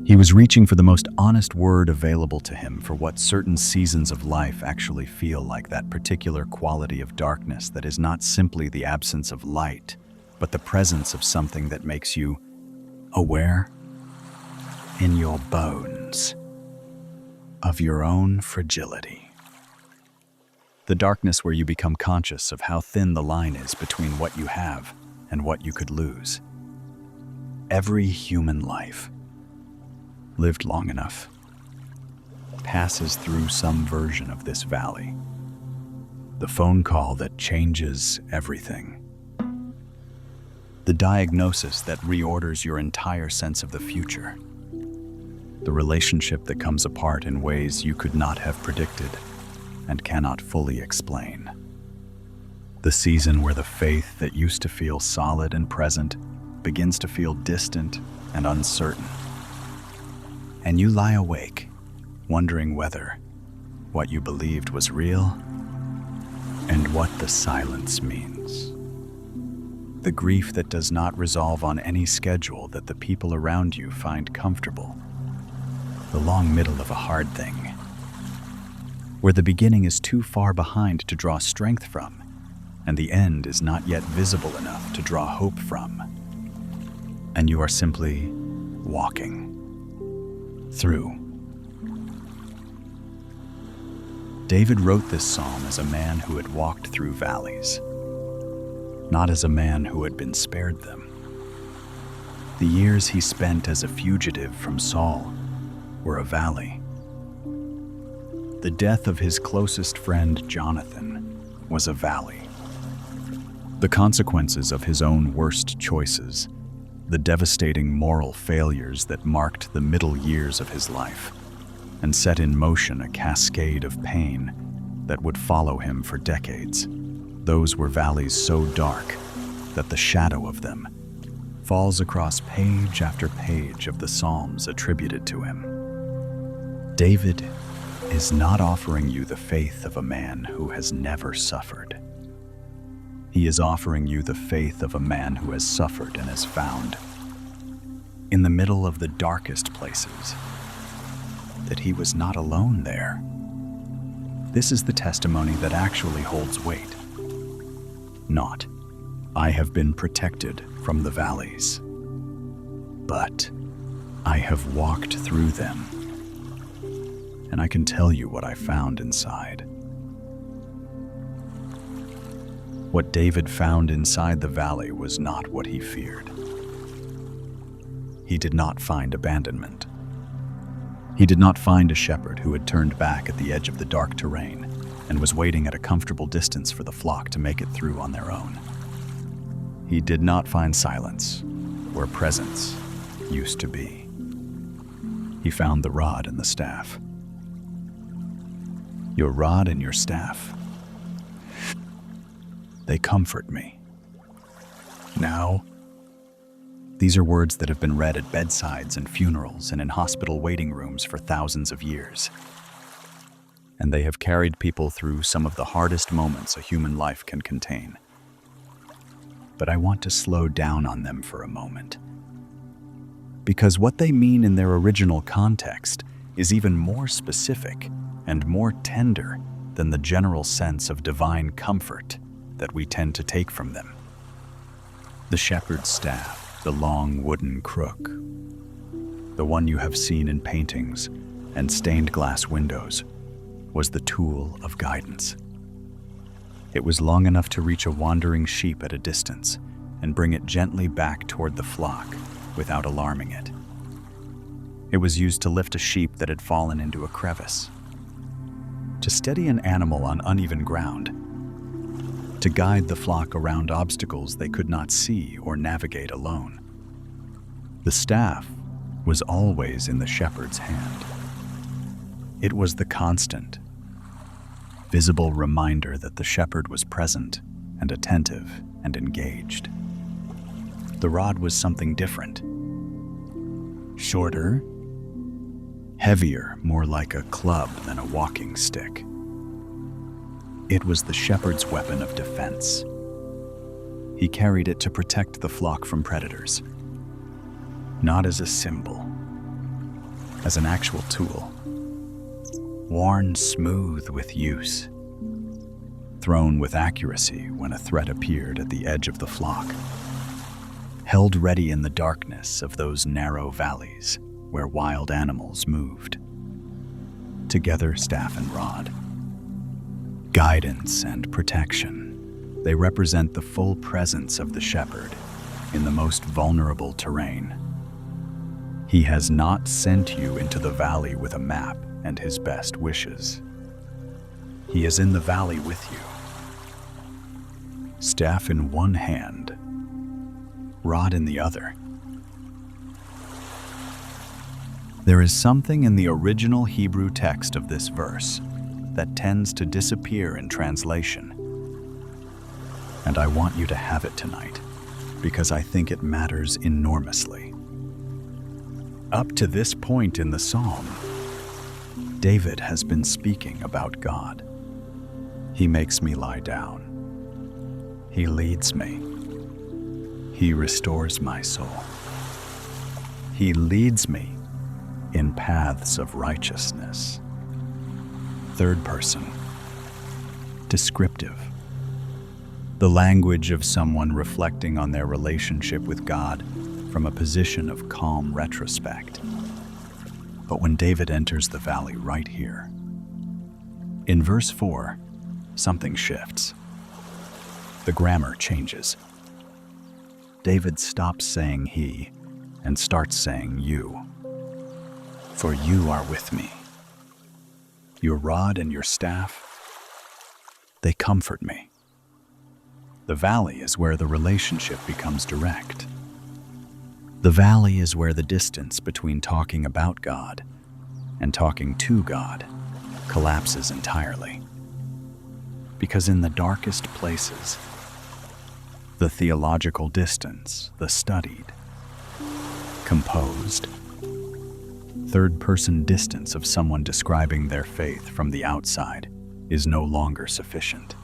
He was reaching for the most honest word available to him for what certain seasons of life actually feel like, that particular quality of darkness that is not simply the absence of light, but the presence of something that makes you aware in your bones of your own fragility. The darkness where you become conscious of how thin the line is between what you have and what you could lose. Every human life, lived long enough, passes through some version of this valley. The phone call that changes everything. The diagnosis that reorders your entire sense of the future. The relationship that comes apart in ways you could not have predicted and cannot fully explain. The season where the faith that used to feel solid and present begins to feel distant and uncertain. And you lie awake, wondering whether what you believed was real and what the silence means. The grief that does not resolve on any schedule that the people around you find comfortable. The long middle of a hard thing, where the beginning is too far behind to draw strength from, and the end is not yet visible enough to draw hope from. And you are simply walking through. David wrote this psalm as a man who had walked through valleys, not as a man who had been spared them. The years he spent as a fugitive from Saul were a valley. The death of his closest friend Jonathan was a valley. The consequences of his own worst choices, the devastating moral failures that marked the middle years of his life and set in motion a cascade of pain that would follow him for decades. Those were valleys so dark that the shadow of them falls across page after page of the Psalms attributed to him. David is not offering you the faith of a man who has never suffered. He is offering you the faith of a man who has suffered and has found, in the middle of the darkest places, that he was not alone there. This is the testimony that actually holds weight. Not, I have been protected from the valleys, but I have walked through them, and I can tell you what I found inside. What David found inside the valley was not what he feared. He did not find abandonment. He did not find a shepherd who had turned back at the edge of the dark terrain and was waiting at a comfortable distance for the flock to make it through on their own. He did not find silence where presence used to be. He found the rod and the staff. Your rod and your staff, they comfort me. Now, These are words that have been read at bedsides and funerals and in hospital waiting rooms for thousands of years. And they have carried people through some of the hardest moments a human life can contain. But I want to slow down on them for a moment, because what they mean in their original context is even more specific and more tender than the general sense of divine comfort that we tend to take from them. The shepherd's staff, the long wooden crook, the one you have seen in paintings and stained glass windows, was the tool of guidance. It was long enough to reach a wandering sheep at a distance and bring it gently back toward the flock without alarming it. It was used to lift a sheep that had fallen into a crevice, to steady an animal on uneven ground, to guide the flock around obstacles they could not see or navigate alone. The staff was always in the shepherd's hand. It was the constant, visible reminder that the shepherd was present and attentive and engaged. The rod was something different. Shorter, heavier, more like a club than a walking stick. It was the shepherd's weapon of defense. He carried it to protect the flock from predators, not as a symbol, as an actual tool. Worn smooth with use, thrown with accuracy when a threat appeared at the edge of the flock, held ready in the darkness of those narrow valleys where wild animals moved. Together, staff and rod, guidance and protection, they represent the full presence of the shepherd in the most vulnerable terrain. He has not sent you into the valley with a map and his best wishes. He is in the valley with you, staff in one hand, rod in the other. There is something in the original Hebrew text of this verse that tends to disappear in translation. And I want you to have it tonight, because I think it matters enormously. Up to this point in the psalm, David has been speaking about God. He makes me lie down. He leads me. He restores my soul. He leads me in paths of righteousness. Third person, descriptive. The language of someone reflecting on their relationship with God from a position of calm retrospect. But when David enters the valley right here, in verse 4, something shifts. The grammar changes. David stops saying he and starts saying you. For you are with me. Your rod and your staff, they comfort me. The valley is where the relationship becomes direct. The valley is where the distance between talking about God and talking to God collapses entirely. Because in the darkest places, the theological distance, the studied, composed, third-person distance of someone describing their faith from the outside is no longer sufficient.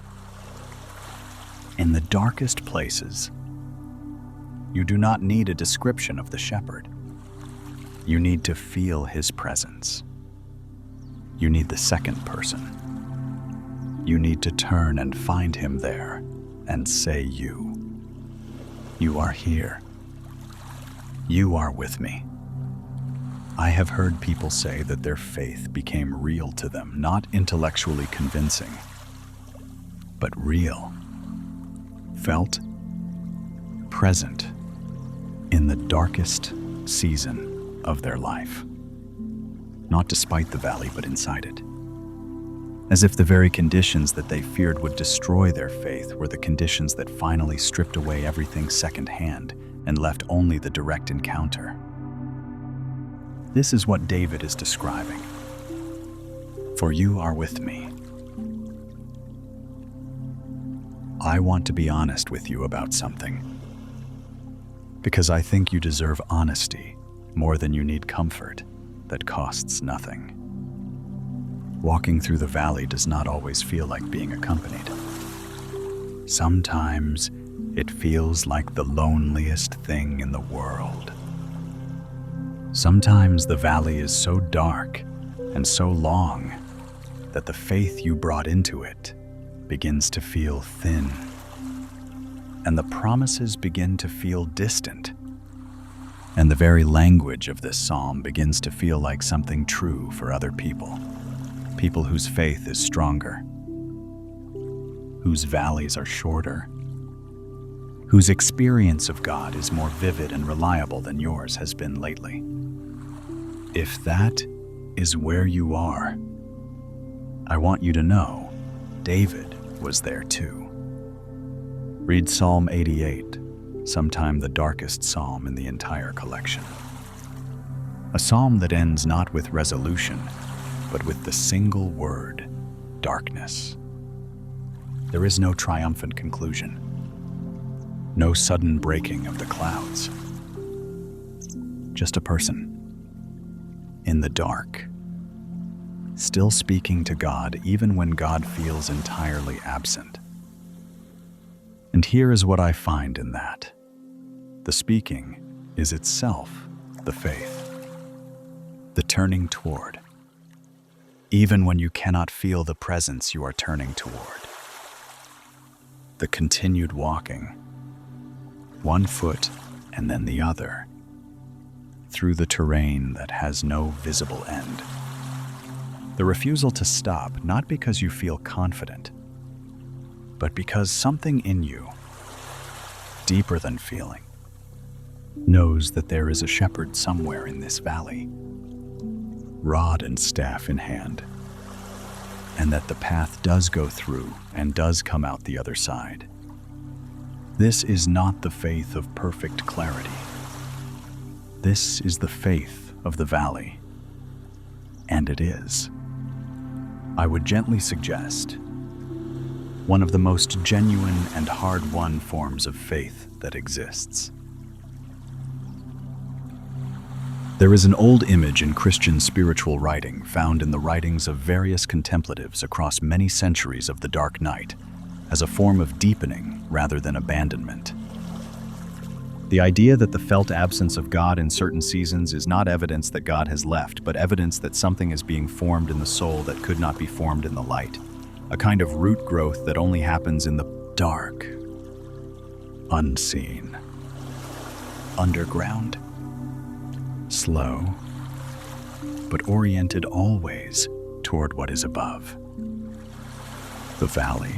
In the darkest places, you do not need a description of the shepherd. You need to feel his presence. You need the second person. You need to turn and find him there and say you. You are here. You are with me. I have heard people say that their faith became real to them, not intellectually convincing, but real, felt, present in the darkest season of their life. Not despite the valley, but inside it. As if the very conditions that they feared would destroy their faith were the conditions that finally stripped away everything secondhand and left only the direct encounter. This is what David is describing. For you are with me. I want to be honest with you about something, because I think you deserve honesty more than you need comfort that costs nothing. Walking through the valley does not always feel like being accompanied. Sometimes it feels like the loneliest thing in the world. Sometimes the valley is so dark and so long that the faith you brought into it begins to feel thin, and the promises begin to feel distant, and the very language of this psalm begins to feel like something true for other people, people whose faith is stronger, whose valleys are shorter, whose experience of God is more vivid and reliable than yours has been lately. If that is where you are, I want you to know David was there too. Read Psalm 88, sometime the darkest psalm in the entire collection. A psalm that ends not with resolution, but with the single word, darkness. There is no triumphant conclusion, no sudden breaking of the clouds. Just a person in the dark, still speaking to God even when God feels entirely absent. And here is what I find in that. The speaking is itself the faith, the turning toward, even when you cannot feel the presence you are turning toward. The continued walking, one foot and then the other, through the terrain that has no visible end. The refusal to stop, not because you feel confident, but because something in you, deeper than feeling, knows that there is a shepherd somewhere in this valley, rod and staff in hand, and that the path does go through and does come out the other side. This is not the faith of perfect clarity. This is the faith of the valley, and it is, I would gently suggest, one of the most genuine and hard-won forms of faith that exists. There is an old image in Christian spiritual writing found in the writings of various contemplatives across many centuries of the dark night as a form of deepening rather than abandonment. The idea that the felt absence of God in certain seasons is not evidence that God has left, but evidence that something is being formed in the soul that could not be formed in the light, a kind of root growth that only happens in the dark, unseen, underground, slow, but oriented always toward what is above. The valley,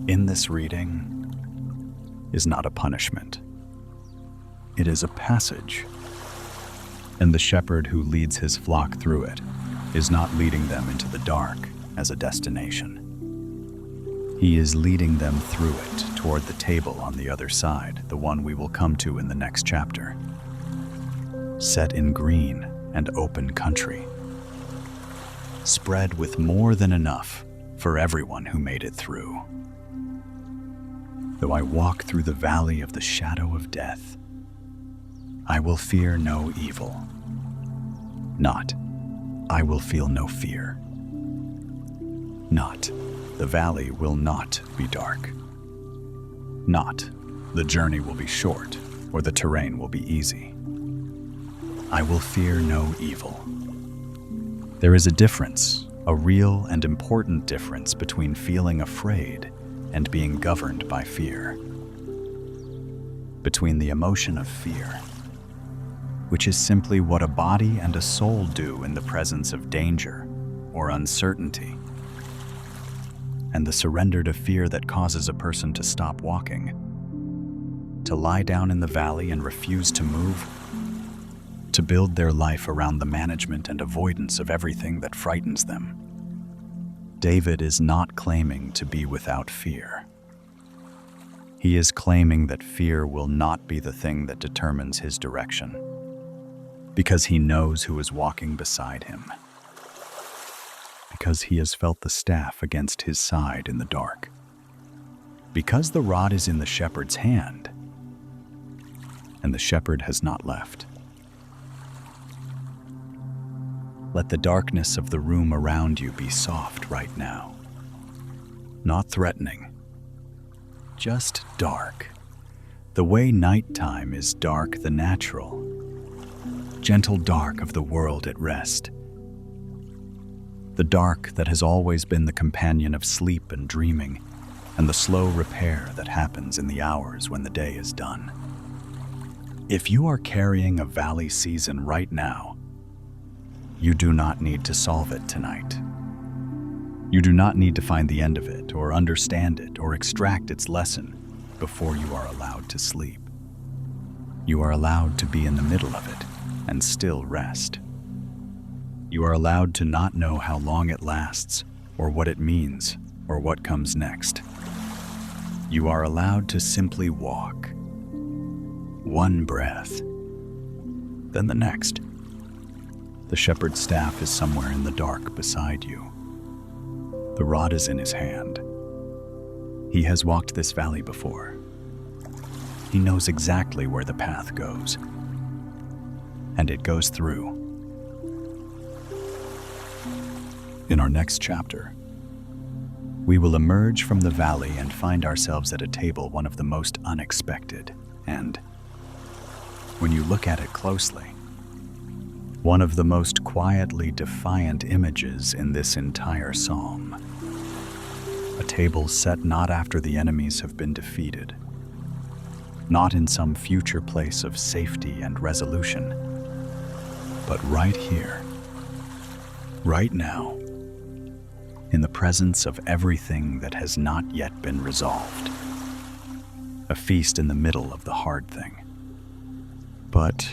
in this reading, is not a punishment. It is a passage, and the shepherd who leads his flock through it is not leading them into the dark as a destination. He is leading them through it toward the table on the other side, the one we will come to in the next chapter, set in green and open country, spread with more than enough for everyone who made it through. Though I walk through the valley of the shadow of death, I will fear no evil. Not, I will feel no fear. Not, the valley will not be dark. Not, the journey will be short or the terrain will be easy. I will fear no evil. There is a difference, a real and important difference between feeling afraid and being governed by fear. Between the emotion of fear, which is simply what a body and a soul do in the presence of danger or uncertainty, and the surrender to fear that causes a person to stop walking, to lie down in the valley and refuse to move, to build their life around the management and avoidance of everything that frightens them. David is not claiming to be without fear. He is claiming that fear will not be the thing that determines his direction, because he knows who is walking beside him, because he has felt the staff against his side in the dark, because the rod is in the shepherd's hand. and the shepherd has not left. Let the darkness of the room around you be soft right now. Not threatening, just dark. The way nighttime is dark, the natural, gentle dark of the world at rest. The dark that has always been the companion of sleep and dreaming, and the slow repair that happens in the hours when the day is done. If you are carrying a valley season right now, you do not need to solve it tonight. You do not need to find the end of it, or understand it, or extract its lesson before you are allowed to sleep. You are allowed to be in the middle of it and still rest. You are allowed to not know how long it lasts, or what it means, or what comes next. You are allowed to simply walk. One breath, then the next. The shepherd's staff is somewhere in the dark beside you. The rod is in his hand. He has walked this valley before. He knows exactly where the path goes, and it goes through. In our next chapter, we will emerge from the valley and find ourselves at a table one of the most unexpected, and, when you look at it closely, one of the most quietly defiant images in this entire psalm. A table set not after the enemies have been defeated, not in some future place of safety and resolution, but right here, right now, in the presence of everything that has not yet been resolved. A feast in the middle of the hard thing. But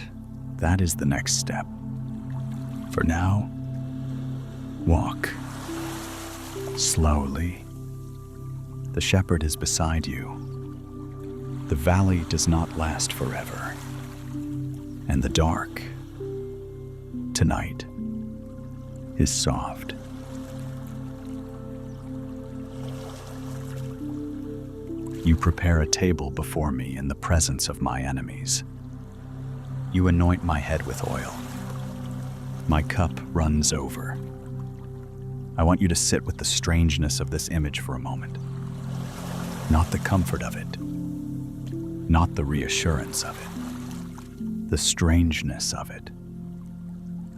that is the next step. For now, walk slowly. The shepherd is beside you. The valley does not last forever. And the dark, tonight, is soft. You prepare a table before me in the presence of my enemies. You anoint my head with oil. My cup runs over. I want you to sit with the strangeness of this image for a moment. Not the comfort of it. Not the reassurance of it. The strangeness of it.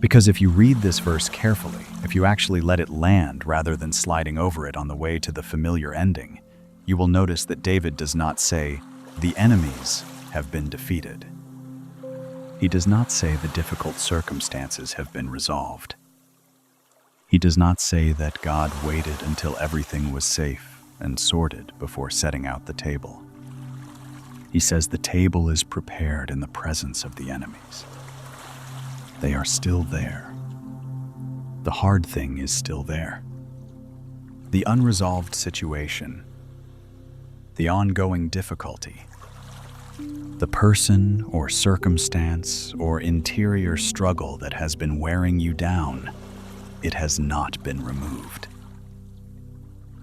Because if you read this verse carefully, if you actually let it land rather than sliding over it on the way to the familiar ending, you will notice that David does not say, "The enemies have been defeated." He does not say the difficult circumstances have been resolved. He does not say that God waited until everything was safe and sorted before setting out the table. He says the table is prepared in the presence of the enemies. They are still there. The hard thing is still there. The unresolved situation, the ongoing difficulty, the person or circumstance or interior struggle that has been wearing you down, it has not been removed.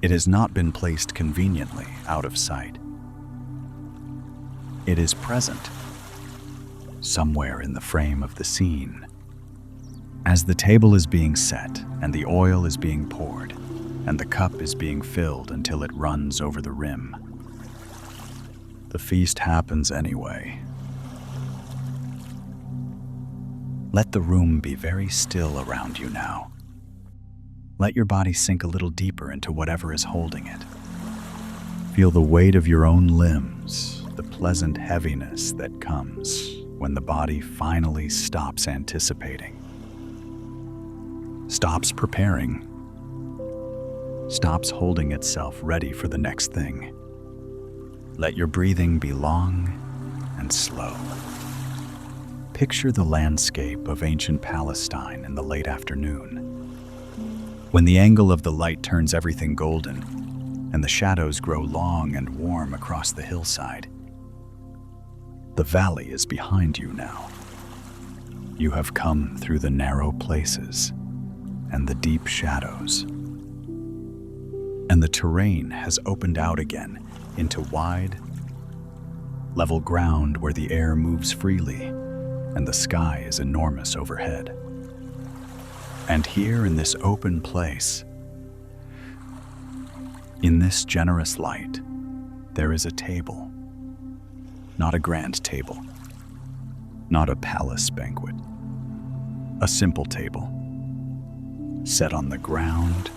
It has not been placed conveniently out of sight. It is present, somewhere in the frame of the scene. As the table is being set and the oil is being poured and the cup is being filled until it runs over the rim, the feast happens anyway. Let the room be very still around you now. Let your body sink a little deeper into whatever is holding it. Feel the weight of your own limbs, the pleasant heaviness that comes when the body finally stops anticipating, stops preparing, stops holding itself ready for the next thing. Let your breathing be long and slow. Picture the landscape of ancient Palestine in the late afternoon, when the angle of the light turns everything golden and the shadows grow long and warm across the hillside. The valley is behind you now. You have come through the narrow places and the deep shadows, and the terrain has opened out again into wide, level ground where the air moves freely and the sky is enormous overhead. And here in this open place, in this generous light, there is a table. Not a grand table, not a palace banquet. A simple table, set on the ground,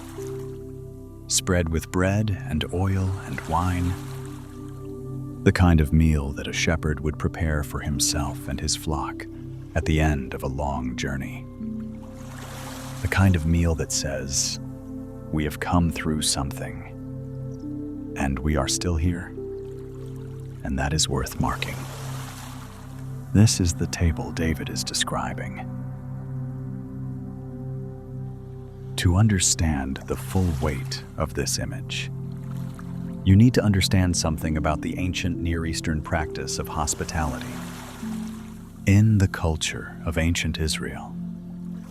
spread with bread and oil and wine, the kind of meal that a shepherd would prepare for himself and his flock at the end of a long journey. The kind of meal that says, we have come through something, and we are still here, and that is worth marking. This is the table David is describing. To understand the full weight of this image, you need to understand something about the ancient Near Eastern practice of hospitality. In the culture of ancient Israel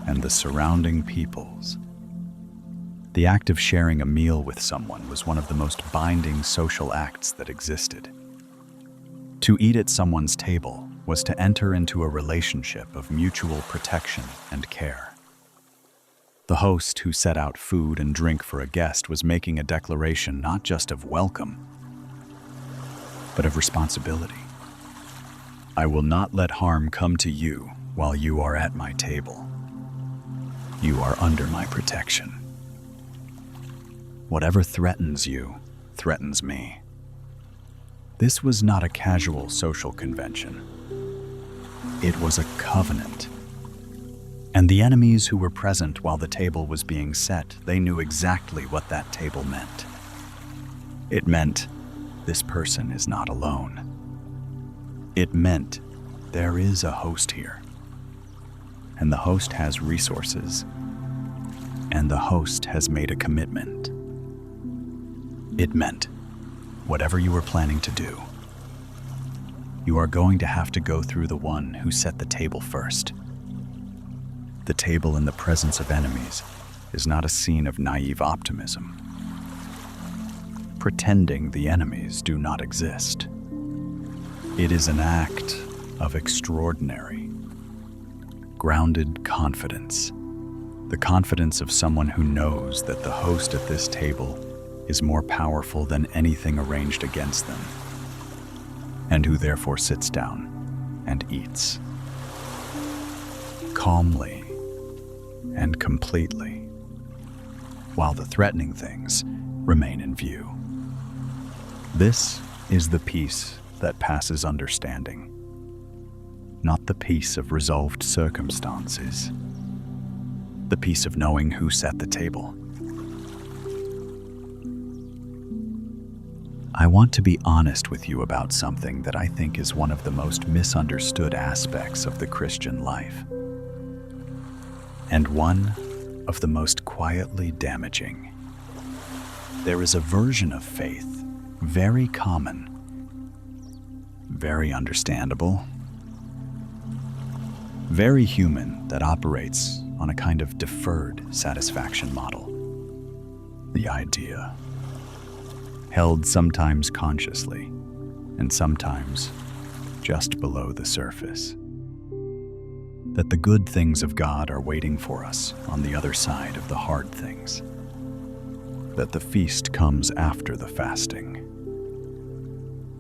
and the surrounding peoples, the act of sharing a meal with someone was one of the most binding social acts that existed. To eat at someone's table was to enter into a relationship of mutual protection and care. The host who set out food and drink for a guest was making a declaration not just of welcome, but of responsibility. I will not let harm come to you while you are at my table. You are under my protection. Whatever threatens you, threatens me. This was not a casual social convention. It was a covenant. And the enemies who were present while the table was being set, they knew exactly what that table meant. It meant this person is not alone. It meant there is a host here. And the host has resources. And the host has made a commitment. It meant whatever you were planning to do, you are going to have to go through the one who set the table first. The table in the presence of enemies is not a scene of naive optimism, pretending the enemies do not exist. It is an act of extraordinary, grounded confidence, the confidence of someone who knows that the host at this table is more powerful than anything arranged against them, and who therefore sits down and eats calmly and completely, while the threatening things remain in view. This is the peace that passes understanding, not the peace of resolved circumstances, the peace of knowing who set the table. I want to be honest with you about something that I think is one of the most misunderstood aspects of the Christian life, and one of the most quietly damaging. There is a version of faith, very common, very understandable, very human, that operates on a kind of deferred satisfaction model. The idea, held sometimes consciously and sometimes just below the surface, that the good things of God are waiting for us on the other side of the hard things, that the feast comes after the fasting,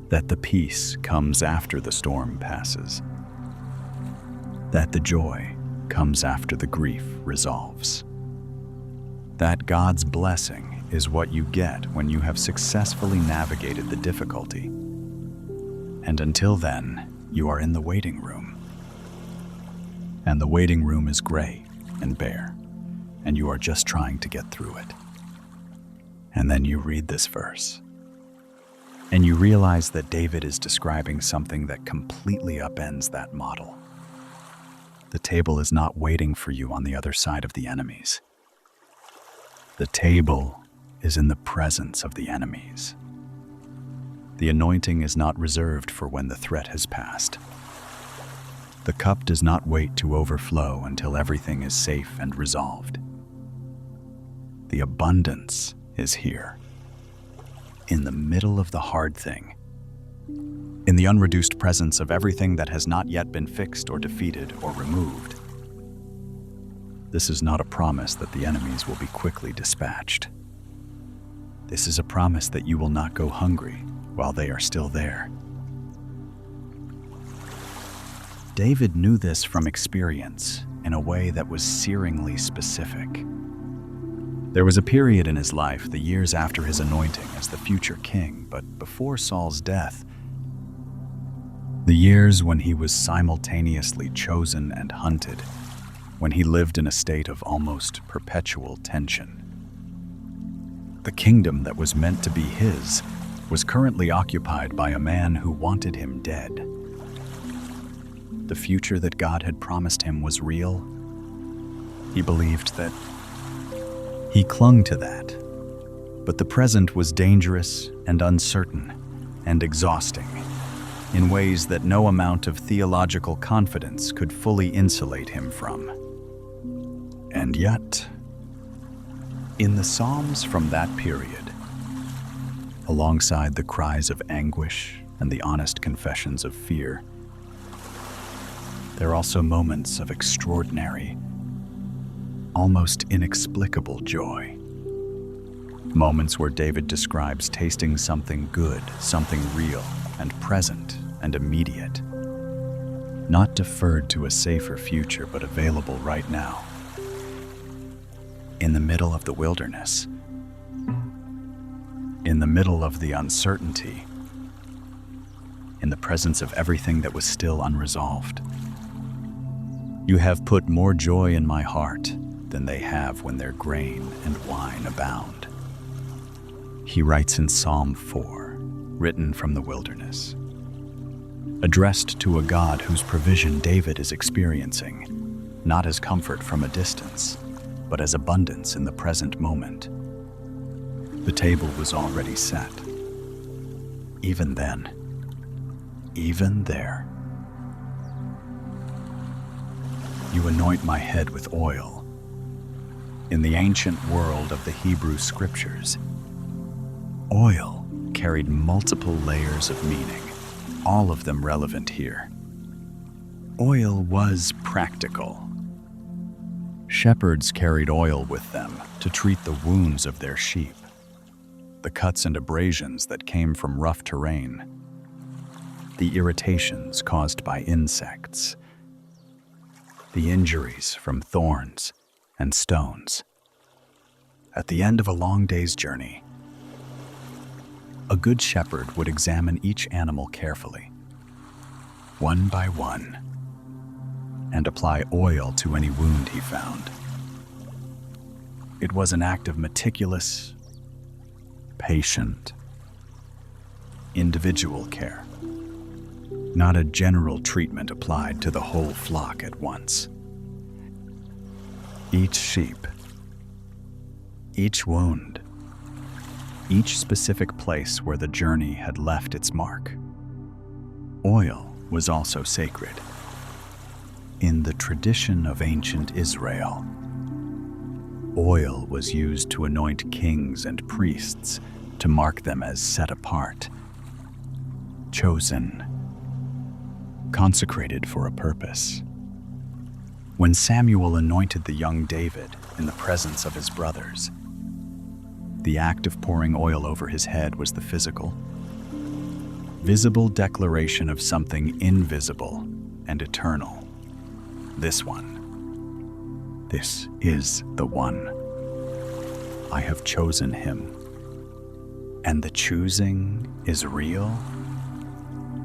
that the peace comes after the storm passes, that the joy comes after the grief resolves, that God's blessing is what you get when you have successfully navigated the difficulty, and until then, you are in the waiting room. And the waiting room is gray and bare, and you are just trying to get through it. And then you read this verse, and you realize that David is describing something that completely upends that model. The table is not waiting for you on the other side of the enemies. The table is in the presence of the enemies. The anointing is not reserved for when the threat has passed. The cup does not wait to overflow until everything is safe and resolved. The abundance is here, in the middle of the hard thing, In the unreduced presence of everything that has not yet been fixed or defeated or removed. This is not a promise that the enemies will be quickly dispatched. This is a promise that you will not go hungry while they are still there. David knew this from experience in a way that was searingly specific. There was a period in his life, the years after his anointing as the future king, but before Saul's death, the years when he was simultaneously chosen and hunted, when he lived in a state of almost perpetual tension. The kingdom that was meant to be his was currently occupied by a man who wanted him dead. The future that God had promised him was real. He believed that. He clung to that. But the present was dangerous and uncertain and exhausting in ways that no amount of theological confidence could fully insulate him from. And yet, in the Psalms from that period, alongside the cries of anguish and the honest confessions of fear, there are also moments of extraordinary, almost inexplicable joy. Moments where David describes tasting something good, something real and present and immediate, not deferred to a safer future, but available right now. In the middle of the wilderness, in the middle of the uncertainty, in the presence of everything that was still unresolved. You have put more joy in my heart than they have when their grain and wine abound. He writes in Psalm 4, written from the wilderness, addressed to a God whose provision David is experiencing, not as comfort from a distance, but as abundance in the present moment. The table was already set. Even then, even there. You anoint my head with oil. In the ancient world of the Hebrew scriptures, oil carried multiple layers of meaning, all of them relevant here. Oil was practical. Shepherds carried oil with them to treat the wounds of their sheep, the cuts and abrasions that came from rough terrain, the irritations caused by insects, the injuries from thorns and stones. At the end of a long day's journey, a good shepherd would examine each animal carefully, one by one, and apply oil to any wound he found. It was an act of meticulous, patient, individual care, not a general treatment applied to the whole flock at once. Each sheep, each wound, each specific place where the journey had left its mark. Oil was also sacred. In the tradition of ancient Israel, oil was used to anoint kings and priests to mark them as set apart, chosen, consecrated for a purpose. When Samuel anointed the young David in the presence of his brothers, the act of pouring oil over his head was the physical, visible declaration of something invisible and eternal. This one. This is the one. I have chosen him. And the choosing is real,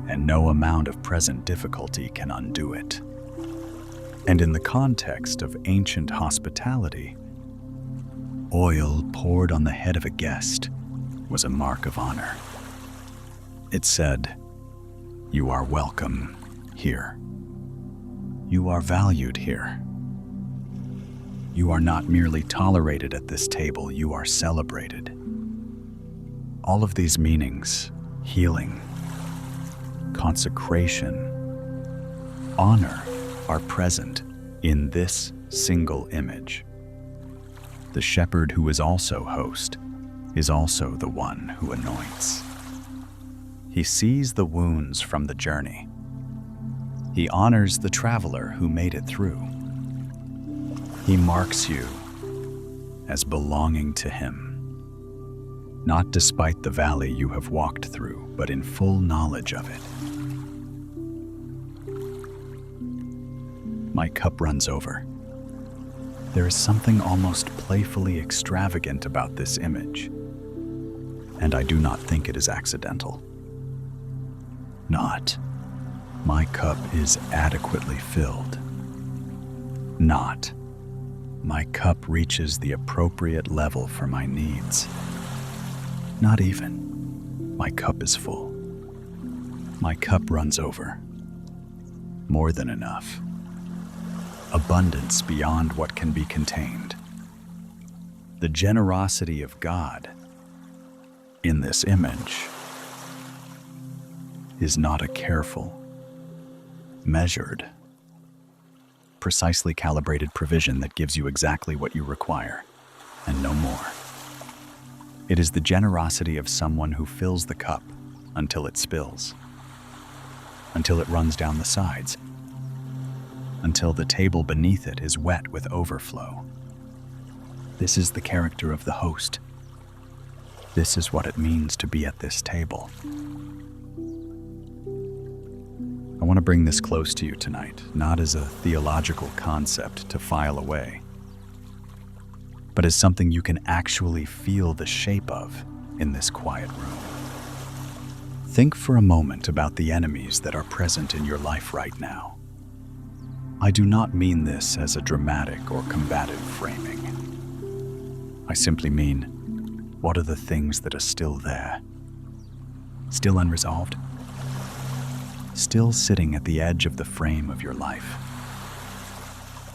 and no amount of present difficulty can undo it. And in the context of ancient hospitality, oil poured on the head of a guest was a mark of honor. It said, "You are welcome here. You are valued here. You are not merely tolerated at this table, you are celebrated." All of these meanings, healing, consecration, honor, are present in this single image. The shepherd who is also host is also the one who anoints. He sees the wounds from the journey. He honors the traveler who made it through. He marks you as belonging to him, not despite the valley you have walked through, but in full knowledge of it. My cup runs over. There is something almost playfully extravagant about this image, and I do not think it is accidental. Not, my cup is adequately filled. Not, my cup reaches the appropriate level for my needs. Not even, my cup is full. My cup runs over. More than enough. Abundance beyond what can be contained. The generosity of God in this image is not a careful, measured, precisely calibrated provision that gives you exactly what you require and no more. It is the generosity of someone who fills the cup until it spills, until it runs down the sides, until the table beneath it is wet with overflow. This is the character of the host. This is what it means to be at this table. I want to bring this close to you tonight, not as a theological concept to file away, but as something you can actually feel the shape of in this quiet room. Think for a moment about the enemies that are present in your life right now. I do not mean this as a dramatic or combative framing. I simply mean, what are the things that are still there? Still unresolved? Still sitting at the edge of the frame of your life?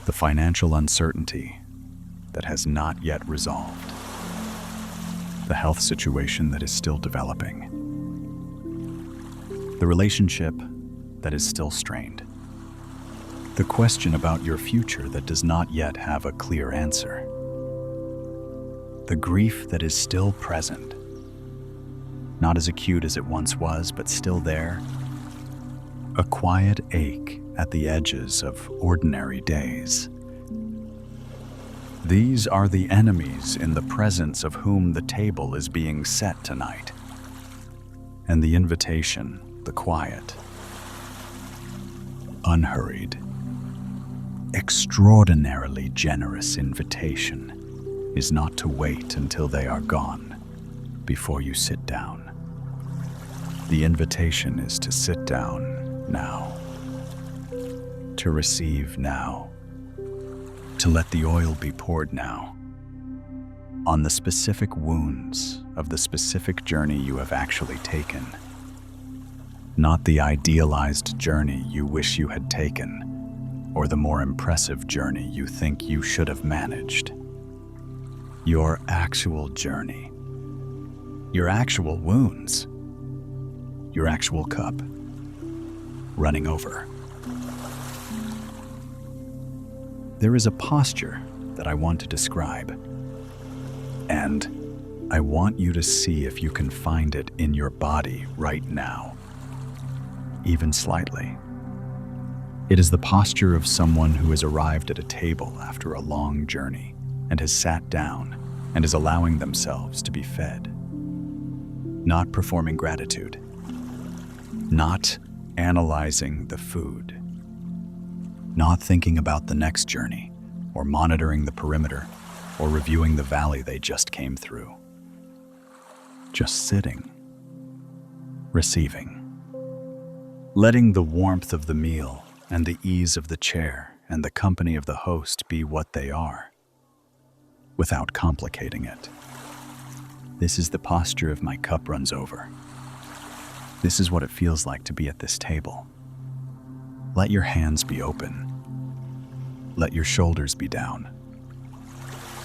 The financial uncertainty that has not yet resolved. The health situation that is still developing. The relationship that is still strained. The question about your future that does not yet have a clear answer. The grief that is still present, not as acute as it once was, but still there. A quiet ache at the edges of ordinary days. These are the enemies in the presence of whom the table is being set tonight. And the invitation, the quiet, unhurried, extraordinarily generous invitation is not to wait until they are gone before you sit down. The invitation is to sit down now, to receive now, to let the oil be poured now on the specific wounds of the specific journey you have actually taken, not the idealized journey you wish you had taken, or the more impressive journey you think you should have managed. Your actual journey, your actual wounds, your actual cup running over. There is a posture that I want to describe, and I want you to see if you can find it in your body right now, even slightly. It is the posture of someone who has arrived at a table after a long journey and has sat down and is allowing themselves to be fed. Not performing gratitude. Not analyzing the food. Not thinking about the next journey, or monitoring the perimeter, or reviewing the valley they just came through. Just sitting. Receiving. Letting the warmth of the meal and the ease of the chair and the company of the host be what they are, without complicating it. This is the posture of my cup runs over. This is what it feels like to be at this table. Let your hands be open. Let your shoulders be down.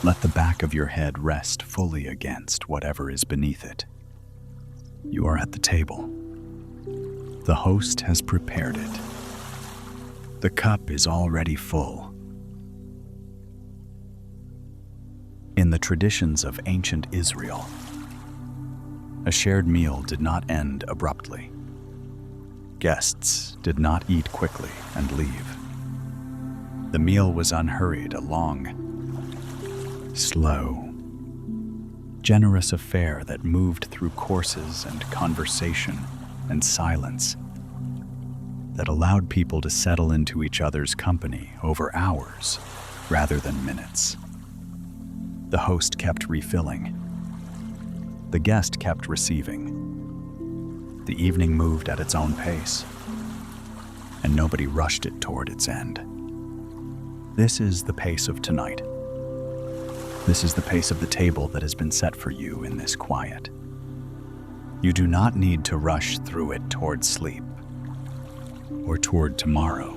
Let the back of your head rest fully against whatever is beneath it. You are at the table. The host has prepared it. The cup is already full. In the traditions of ancient Israel, A shared meal did not end abruptly. Guests did not eat quickly and leave. The meal was unhurried, a long, slow, generous affair that moved through courses and conversation and silence that allowed people to settle into each other's company over hours rather than minutes. The host kept refilling. The guest kept receiving. The evening moved at its own pace, and nobody rushed it toward its end. This is the pace of tonight. This is the pace of the table that has been set for you in this quiet. You do not need to rush through it toward sleep, or toward tomorrow,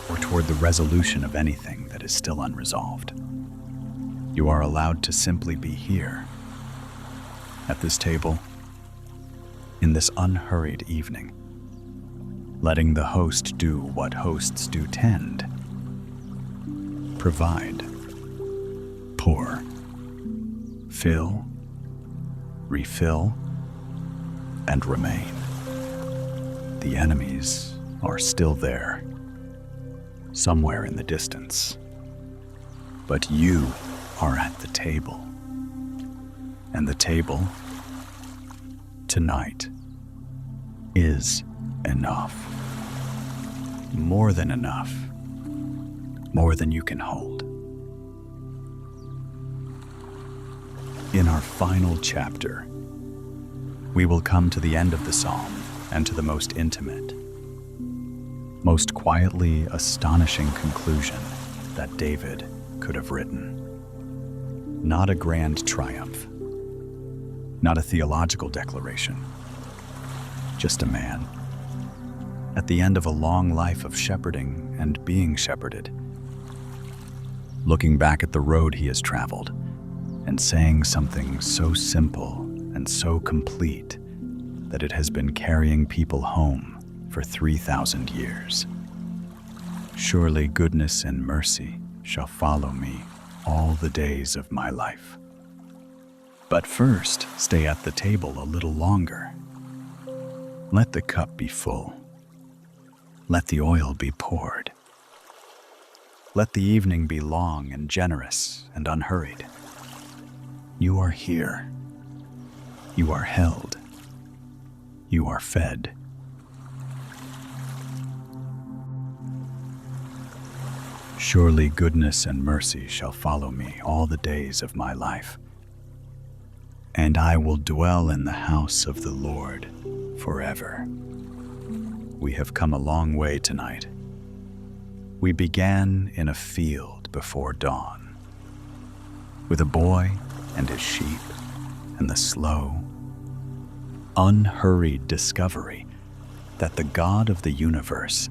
or toward the resolution of anything that is still unresolved. You are allowed to simply be here, at this table, in this unhurried evening, letting the host do what hosts do tend: provide, pour, fill, refill, and remain. The enemies are still there, somewhere in the distance, but you are at the table. And the table, tonight, is enough. More than enough. More than you can hold. In our final chapter, we will come to the end of the psalm and to the most intimate, most quietly astonishing conclusion that David could have written. Not a grand triumph, not a theological declaration, just a man, at the end of a long life of shepherding and being shepherded, looking back at the road he has traveled and saying something so simple and so complete that it has been carrying people home for 3,000 years. Surely goodness and mercy shall follow me all the days of my life. But first, stay at the table a little longer. Let the cup be full. Let the oil be poured. Let the evening be long and generous and unhurried. You are here. You are held. You are fed. Surely goodness and mercy shall follow me all the days of my life, and I will dwell in the house of the Lord forever. We have come a long way tonight. We began in a field before dawn, with a boy and his sheep, and the slow, unhurried discovery that the God of the universe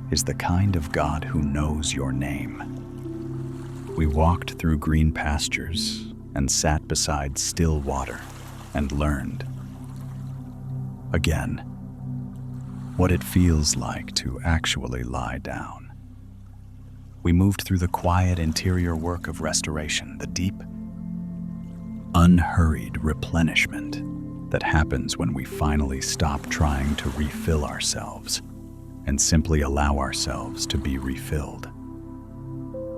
is the kind of God who knows your name. We walked through green pastures and sat beside still water and learned, again, what it feels like to actually lie down. We moved through the quiet interior work of restoration, the deep, unhurried replenishment that happens when we finally stop trying to refill ourselves and simply allow ourselves to be refilled.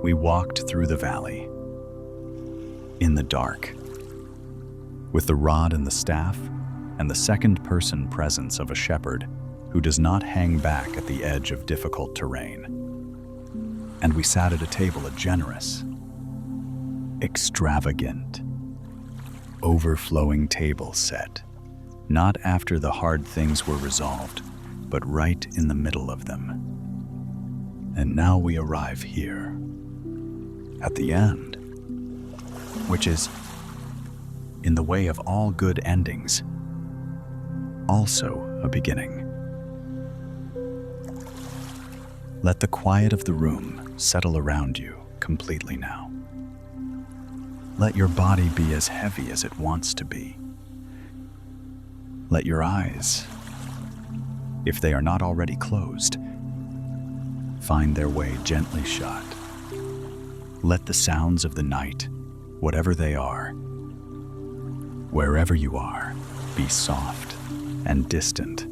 We walked through the valley, in the dark, with the rod and the staff and the second-person presence of a shepherd who does not hang back at the edge of difficult terrain. And we sat at a table, a generous, extravagant, overflowing table set, not after the hard things were resolved, but right in the middle of them. And now we arrive here, at the end, which is, in the way of all good endings, also a beginning. Let the quiet of the room settle around you completely now. Let your body be as heavy as it wants to be. Let your eyes, if they are not already closed, find their way gently shut. Let the sounds of the night, whatever they are, Wherever you are, be soft and distant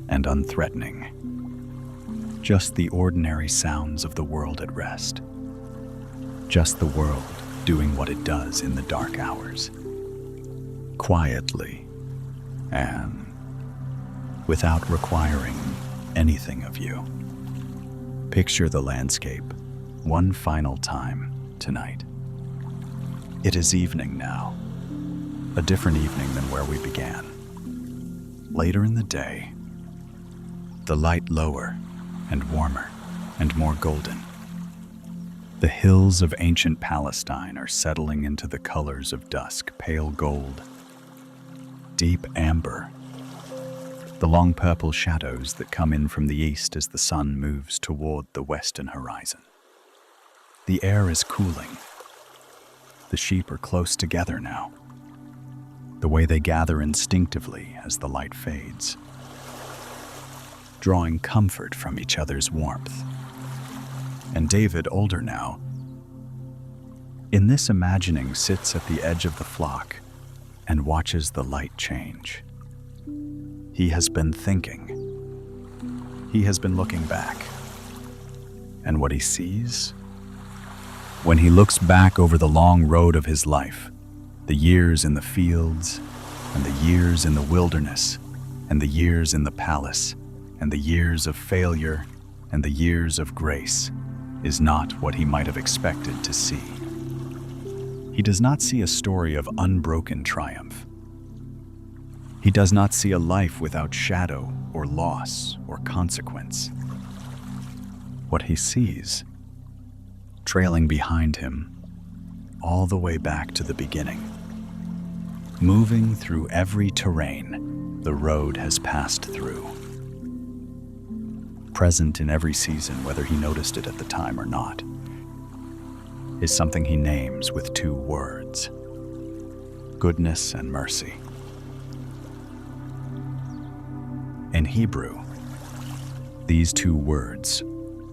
and unthreatening. Just the ordinary sounds of the world at rest. Just the world doing what it does in the dark hours. Quietly and without requiring anything of you. Picture the landscape one final time tonight. It is evening now, a different evening than where we began. Later in the day, the light lower and warmer and more golden. The hills of ancient Palestine are settling into the colors of dusk, pale gold, deep amber, the long purple shadows that come in from the east as the sun moves toward the western horizon. The air is cooling. The sheep are close together now, the way they gather instinctively as the light fades, drawing comfort from each other's warmth. And David, older now, in this imagining sits at the edge of the flock and watches the light change. He has been thinking. He has been looking back. And what he sees? When he looks back over the long road of his life, the years in the fields, and the years in the wilderness, and the years in the palace, and the years of failure, and the years of grace, is not what he might have expected to see. He does not see a story of unbroken triumph. He does not see a life without shadow or loss or consequence. What he sees, trailing behind him, all the way back to the beginning, moving through every terrain the road has passed through, present in every season whether he noticed it at the time or not, is something he names with two words: goodness and mercy. In Hebrew, these two words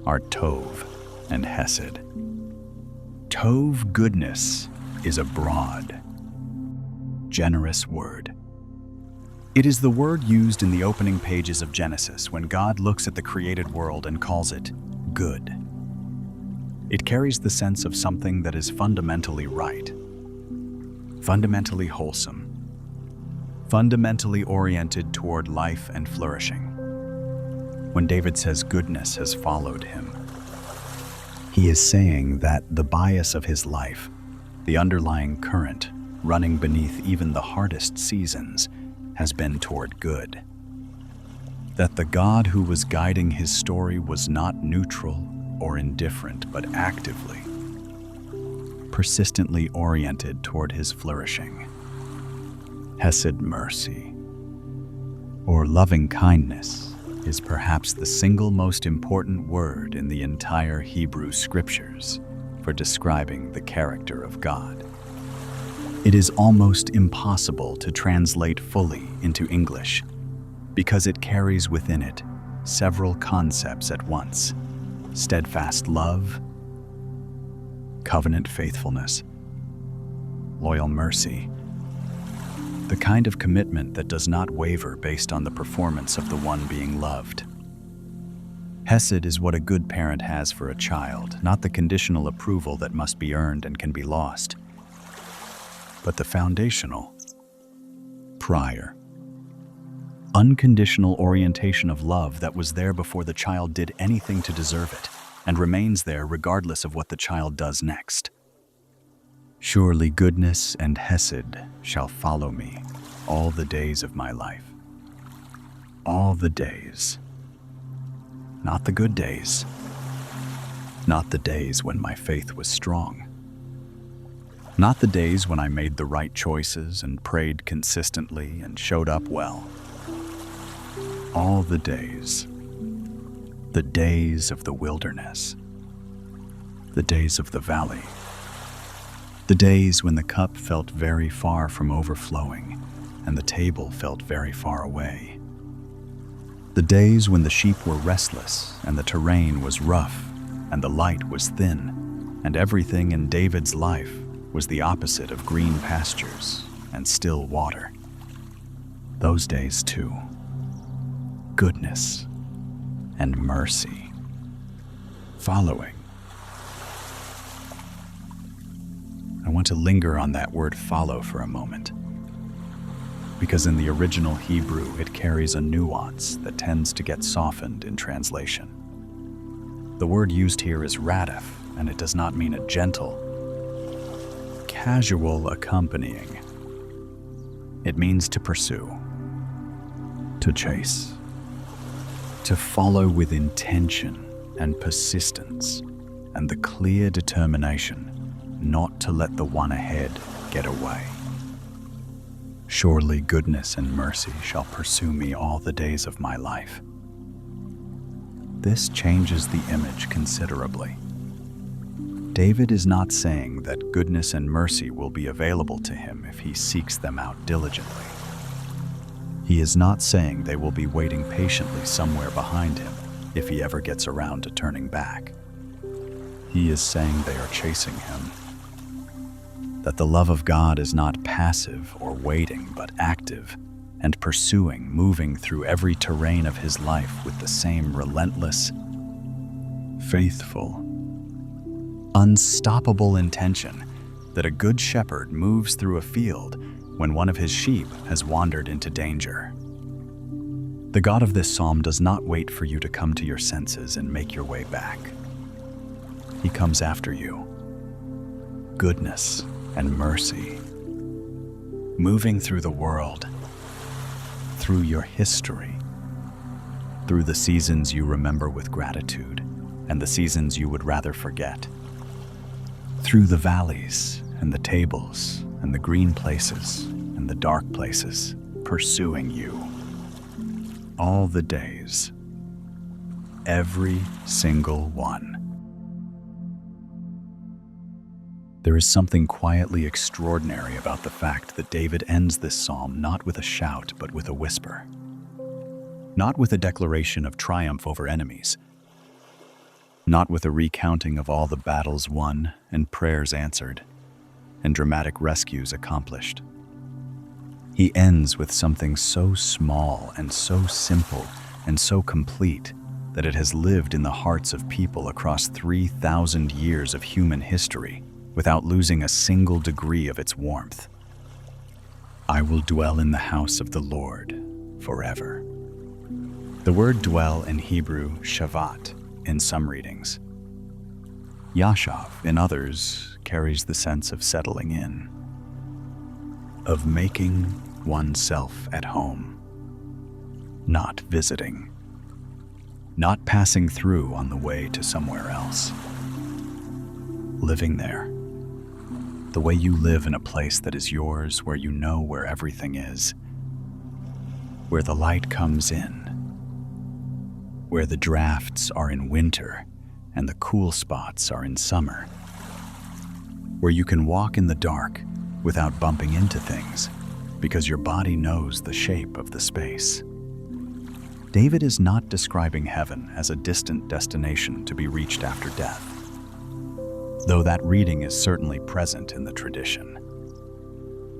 are tov and hesed. Tov, goodness, is a broad, generous word. It is the word used in the opening pages of Genesis when God looks at the created world and calls it good. It carries the sense of something that is fundamentally right, fundamentally wholesome, fundamentally oriented toward life and flourishing. When David says goodness has followed him, he is saying that the bias of his life, the underlying current running beneath even the hardest seasons, has been toward good. That the God who was guiding his story was not neutral or indifferent, but actively, persistently oriented toward his flourishing. Hesed, mercy, or loving kindness, is perhaps the single most important word in the entire Hebrew scriptures for describing the character of God. It is almost impossible to translate fully into English because it carries within it several concepts at once: steadfast love, covenant faithfulness, loyal mercy, the kind of commitment that does not waver based on the performance of the one being loved. Hesed is what a good parent has for a child, not the conditional approval that must be earned and can be lost, but the foundational, prior, unconditional orientation of love that was there before the child did anything to deserve it and remains there regardless of what the child does next. Surely goodness and hesed shall follow me all the days of my life. All the days. Not the good days. Not the days when my faith was strong. Not the days when I made the right choices and prayed consistently and showed up well. All the days of the wilderness, the days of the valley, the days when the cup felt very far from overflowing and the table felt very far away. The days when the sheep were restless and the terrain was rough and the light was thin and everything in David's life was the opposite of green pastures and still water. Those days too. Goodness and mercy following. I want to linger on that word follow for a moment, because in the original Hebrew it carries a nuance that tends to get softened in translation. The word used here is radif, and it does not mean a gentle, casual accompanying. It means to pursue, to chase, to follow with intention and persistence, and the clear determination not to let the one ahead get away. Surely goodness and mercy shall pursue me all the days of my life. This changes the image considerably. David is not saying that goodness and mercy will be available to him if he seeks them out diligently. He is not saying they will be waiting patiently somewhere behind him if he ever gets around to turning back. He is saying they are chasing him. That the love of God is not passive or waiting, but active and pursuing, moving through every terrain of his life with the same relentless, faithful, unstoppable intention that a good shepherd moves through a field when one of his sheep has wandered into danger. The God of this psalm does not wait for you to come to your senses and make your way back. He comes after you. Goodness and mercy, moving through the world, through your history, through the seasons you remember with gratitude and the seasons you would rather forget, through the valleys and the tables and the green places and the dark places, pursuing you all the days, every single one. There is something quietly extraordinary about the fact that David ends this psalm not with a shout, but with a whisper. Not with a declaration of triumph over enemies. Not with a recounting of all the battles won and prayers answered and dramatic rescues accomplished. He ends with something so small and so simple and so complete that it has lived in the hearts of people across 3,000 years of human history without losing a single degree of its warmth. I will dwell in the house of the Lord forever. The word dwell in Hebrew, shavat, in some readings. Yashav in others carries the sense of settling in, of making oneself at home, not visiting, not passing through on the way to somewhere else, living there. The way you live in a place that is yours, where you know where everything is, where the light comes in, where the drafts are in winter and the cool spots are in summer, where you can walk in the dark without bumping into things because your body knows the shape of the space. David is not describing heaven as a distant destination to be reached after death, though that reading is certainly present in the tradition.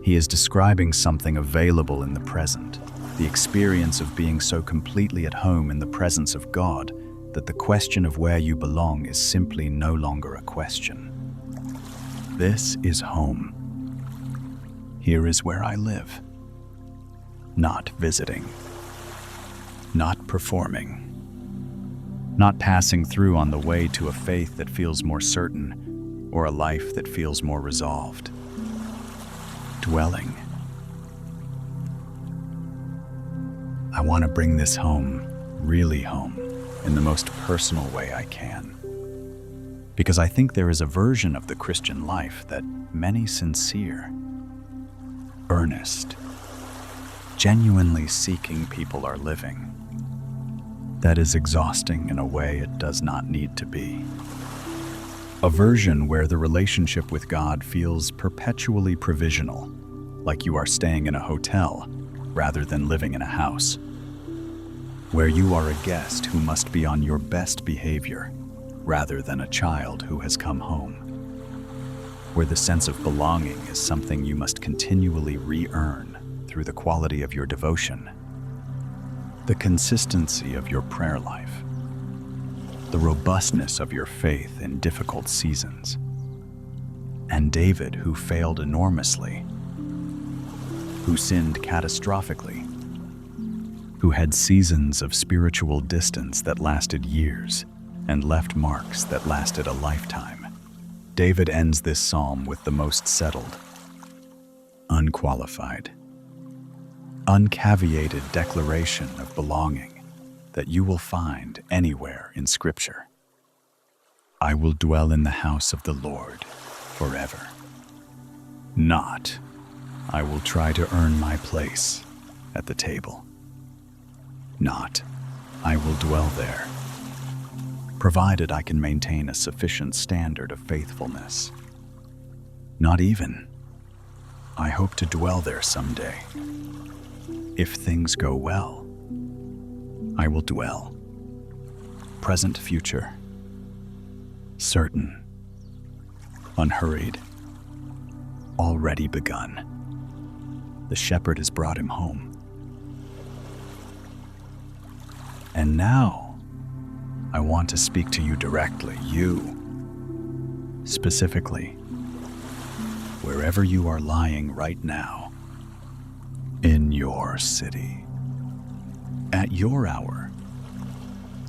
He is describing something available in the present, the experience of being so completely at home in the presence of God that the question of where you belong is simply no longer a question. This is home. Here is where I live. Not visiting. Not performing. Not passing through on the way to a faith that feels more certain or a life that feels more resolved. Dwelling. I want to bring this home, really home, in the most personal way I can. Because I think there is a version of the Christian life that many sincere, earnest, genuinely seeking people are living that is exhausting in a way it does not need to be. A version where the relationship with God feels perpetually provisional, like you are staying in a hotel rather than living in a house, where you are a guest who must be on your best behavior rather than a child who has come home. where the sense of belonging is something you must continually re-earn through the quality of your devotion, the consistency of your prayer life, the robustness of your faith in difficult seasons. And David, who failed enormously, who sinned catastrophically, who had seasons of spiritual distance that lasted years and left marks that lasted a lifetime. David ends this psalm with the most settled, unqualified, uncaveated declaration of belonging that you will find anywhere in Scripture. I will dwell in the house of the Lord forever. Not, I will try to earn my place at the table. Not, I will dwell there, provided I can maintain a sufficient standard of faithfulness. Not even, I hope to dwell there someday. If things go well, I will dwell. Present, future, certain, unhurried, already begun. The shepherd has brought him home. And now, I want to speak to you directly, you, specifically, wherever you are lying right now, in your city, at your hour,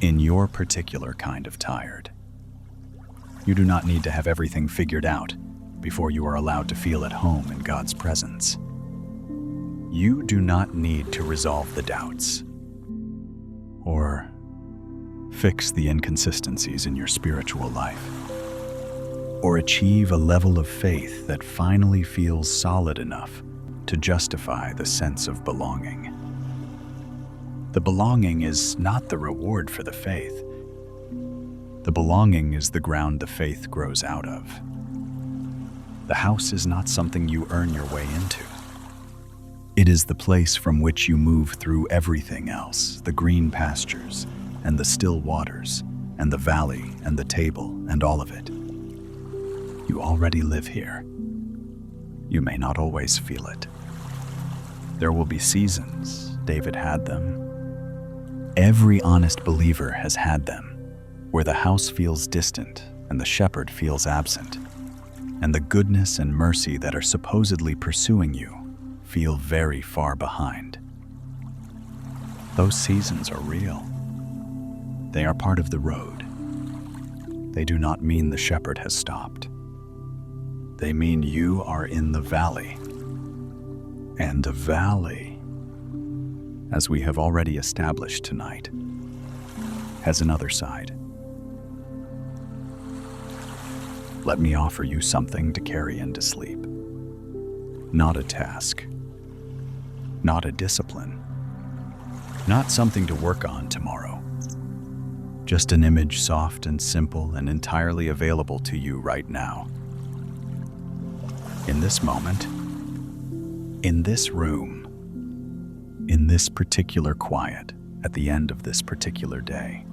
in your particular kind of tired. You do not need to have everything figured out before you are allowed to feel at home in God's presence. You do not need to resolve the doubts or fix the inconsistencies in your spiritual life, or achieve a level of faith that finally feels solid enough to justify the sense of belonging. The belonging is not the reward for the faith. The belonging is the ground the faith grows out of. The house is not something you earn your way into. It is the place from which you move through everything else, the green pastures, and the still waters, and the valley, and the table, and all of it. You already live here. You may not always feel it. There will be seasons. David had them. Every honest believer has had them, where the house feels distant and the shepherd feels absent, and the goodness and mercy that are supposedly pursuing you feel very far behind. Those seasons are real. They are part of the road. They do not mean the shepherd has stopped. They mean you are in the valley. And the valley, as we have already established tonight, has another side. Let me offer you something to carry into sleep. Not a task. Not a discipline. Not something to work on tomorrow. Just an image soft and simple and entirely available to you right now. In this moment, in this room, in this particular quiet, at the end of this particular day.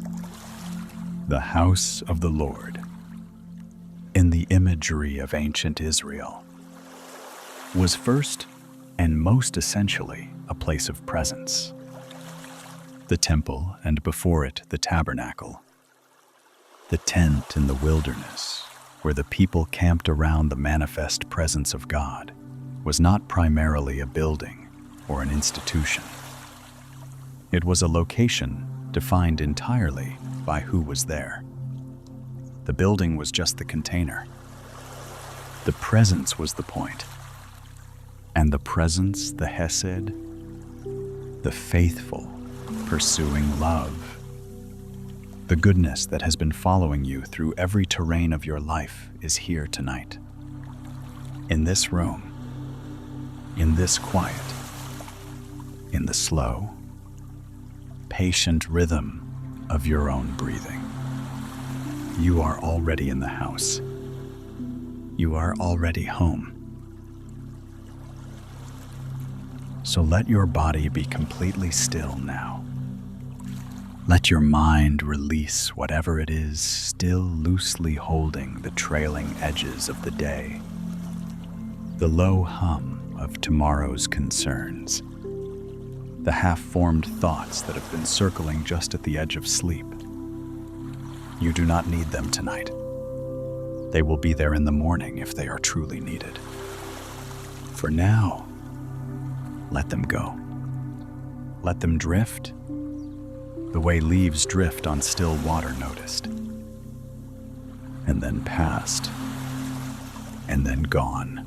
The house of the Lord, in the imagery of ancient Israel, was first and most essentially a place of presence. The temple, and before it the tabernacle. The tent in the wilderness, where the people camped around the manifest presence of God, was not primarily a building or an institution. It was a location defined entirely by who was there. The building was just the container. The presence was the point. And the presence, the hesed, the faithful, pursuing love, the goodness that has been following you through every terrain of your life is here tonight. In this room, in this quiet, in the slow, patient rhythm of your own breathing. You are already in the house. You are already home. So let your body be completely still now. Let your mind release whatever it is still loosely holding the trailing edges of the day the low hum of tomorrow's concerns, the half-formed thoughts that have been circling just at the edge of sleep. You do not need them tonight. They will be there in the morning if they are truly needed. For now, let them go. Let them drift, the way leaves drift on still water noticed, and then past, and then gone.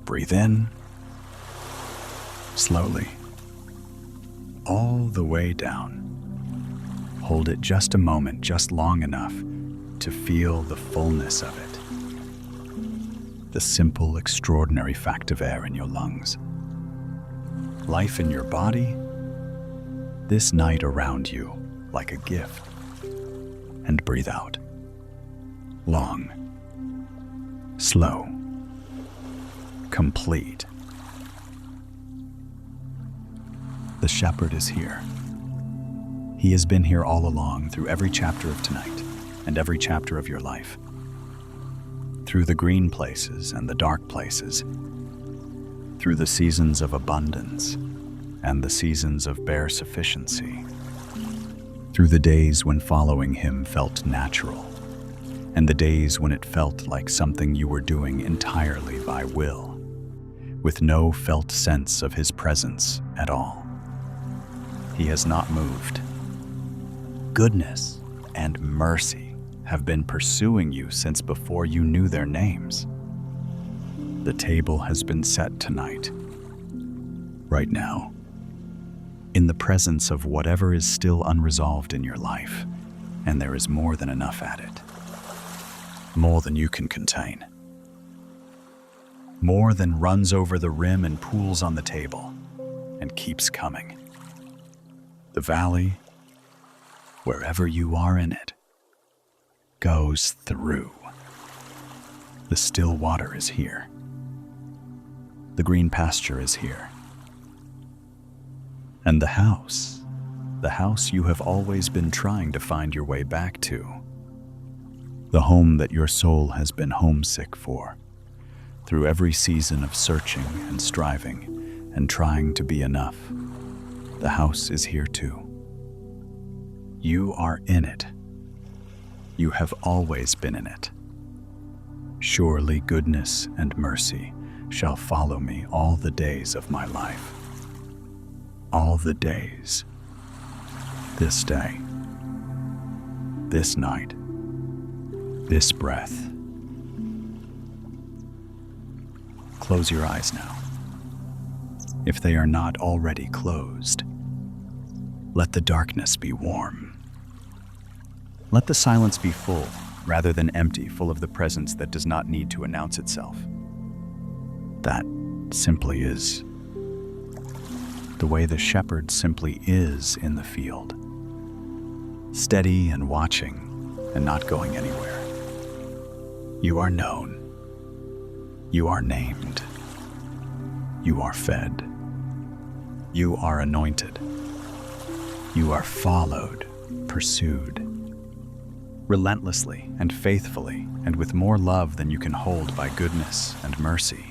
Breathe in, slowly, all the way down. Hold it just a moment, just long enough to feel the fullness of it. The simple, extraordinary fact of air in your lungs. Life in your body, this night around you like a gift. And breathe out. Long, slow, complete. The shepherd is here. He has been here all along through every chapter of tonight and every chapter of your life. Through the green places and the dark places. Through the seasons of abundance and the seasons of bare sufficiency. Through the days when following him felt natural, and the days when it felt like something you were doing entirely by will, with no felt sense of his presence at all. He has not moved. Goodness and mercy have been pursuing you since before you knew their names. The table has been set tonight, right now, in the presence of whatever is still unresolved in your life, and there is more than enough at it. More than you can contain. More than runs over the rim and pools on the table, and keeps coming. The valley, wherever you are in it, goes through. The still water is here. The green pasture is here. And the house you have always been trying to find your way back to. The home that your soul has been homesick for, through every season of searching and striving and trying to be enough. The house is here too. You are in it. You have always been in it. Surely goodness and mercy shall follow me all the days of my life. All the days. This day. This night. This breath. Close your eyes now. If they are not already closed, let the darkness be warm. Let the silence be full, rather than empty, full of the presence that does not need to announce itself. That simply is. The way the shepherd simply is in the field. Steady and watching, and not going anywhere. You are known. You are named. You are fed. You are anointed. You are followed, pursued. Relentlessly and faithfully, and with more love than you can hold by goodness and mercy.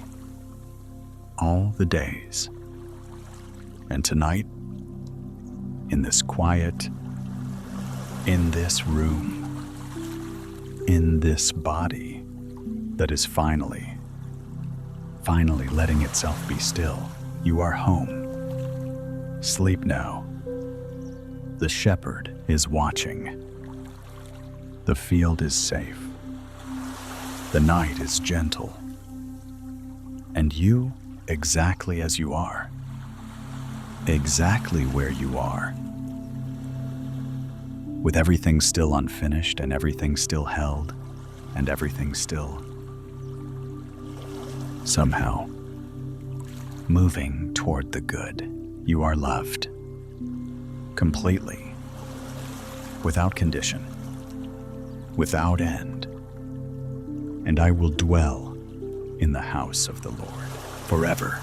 All the days. And tonight, in this quiet, in this room, in this body that is finally letting itself be still, you are home. Sleep now. The shepherd is watching. The field is safe. The night is gentle. And you, exactly as you are. Exactly where you are. With everything still unfinished and everything still held and everything still somehow moving toward the good. You are loved. Completely. Without condition. Without end. And I will dwell in the house of the Lord forever.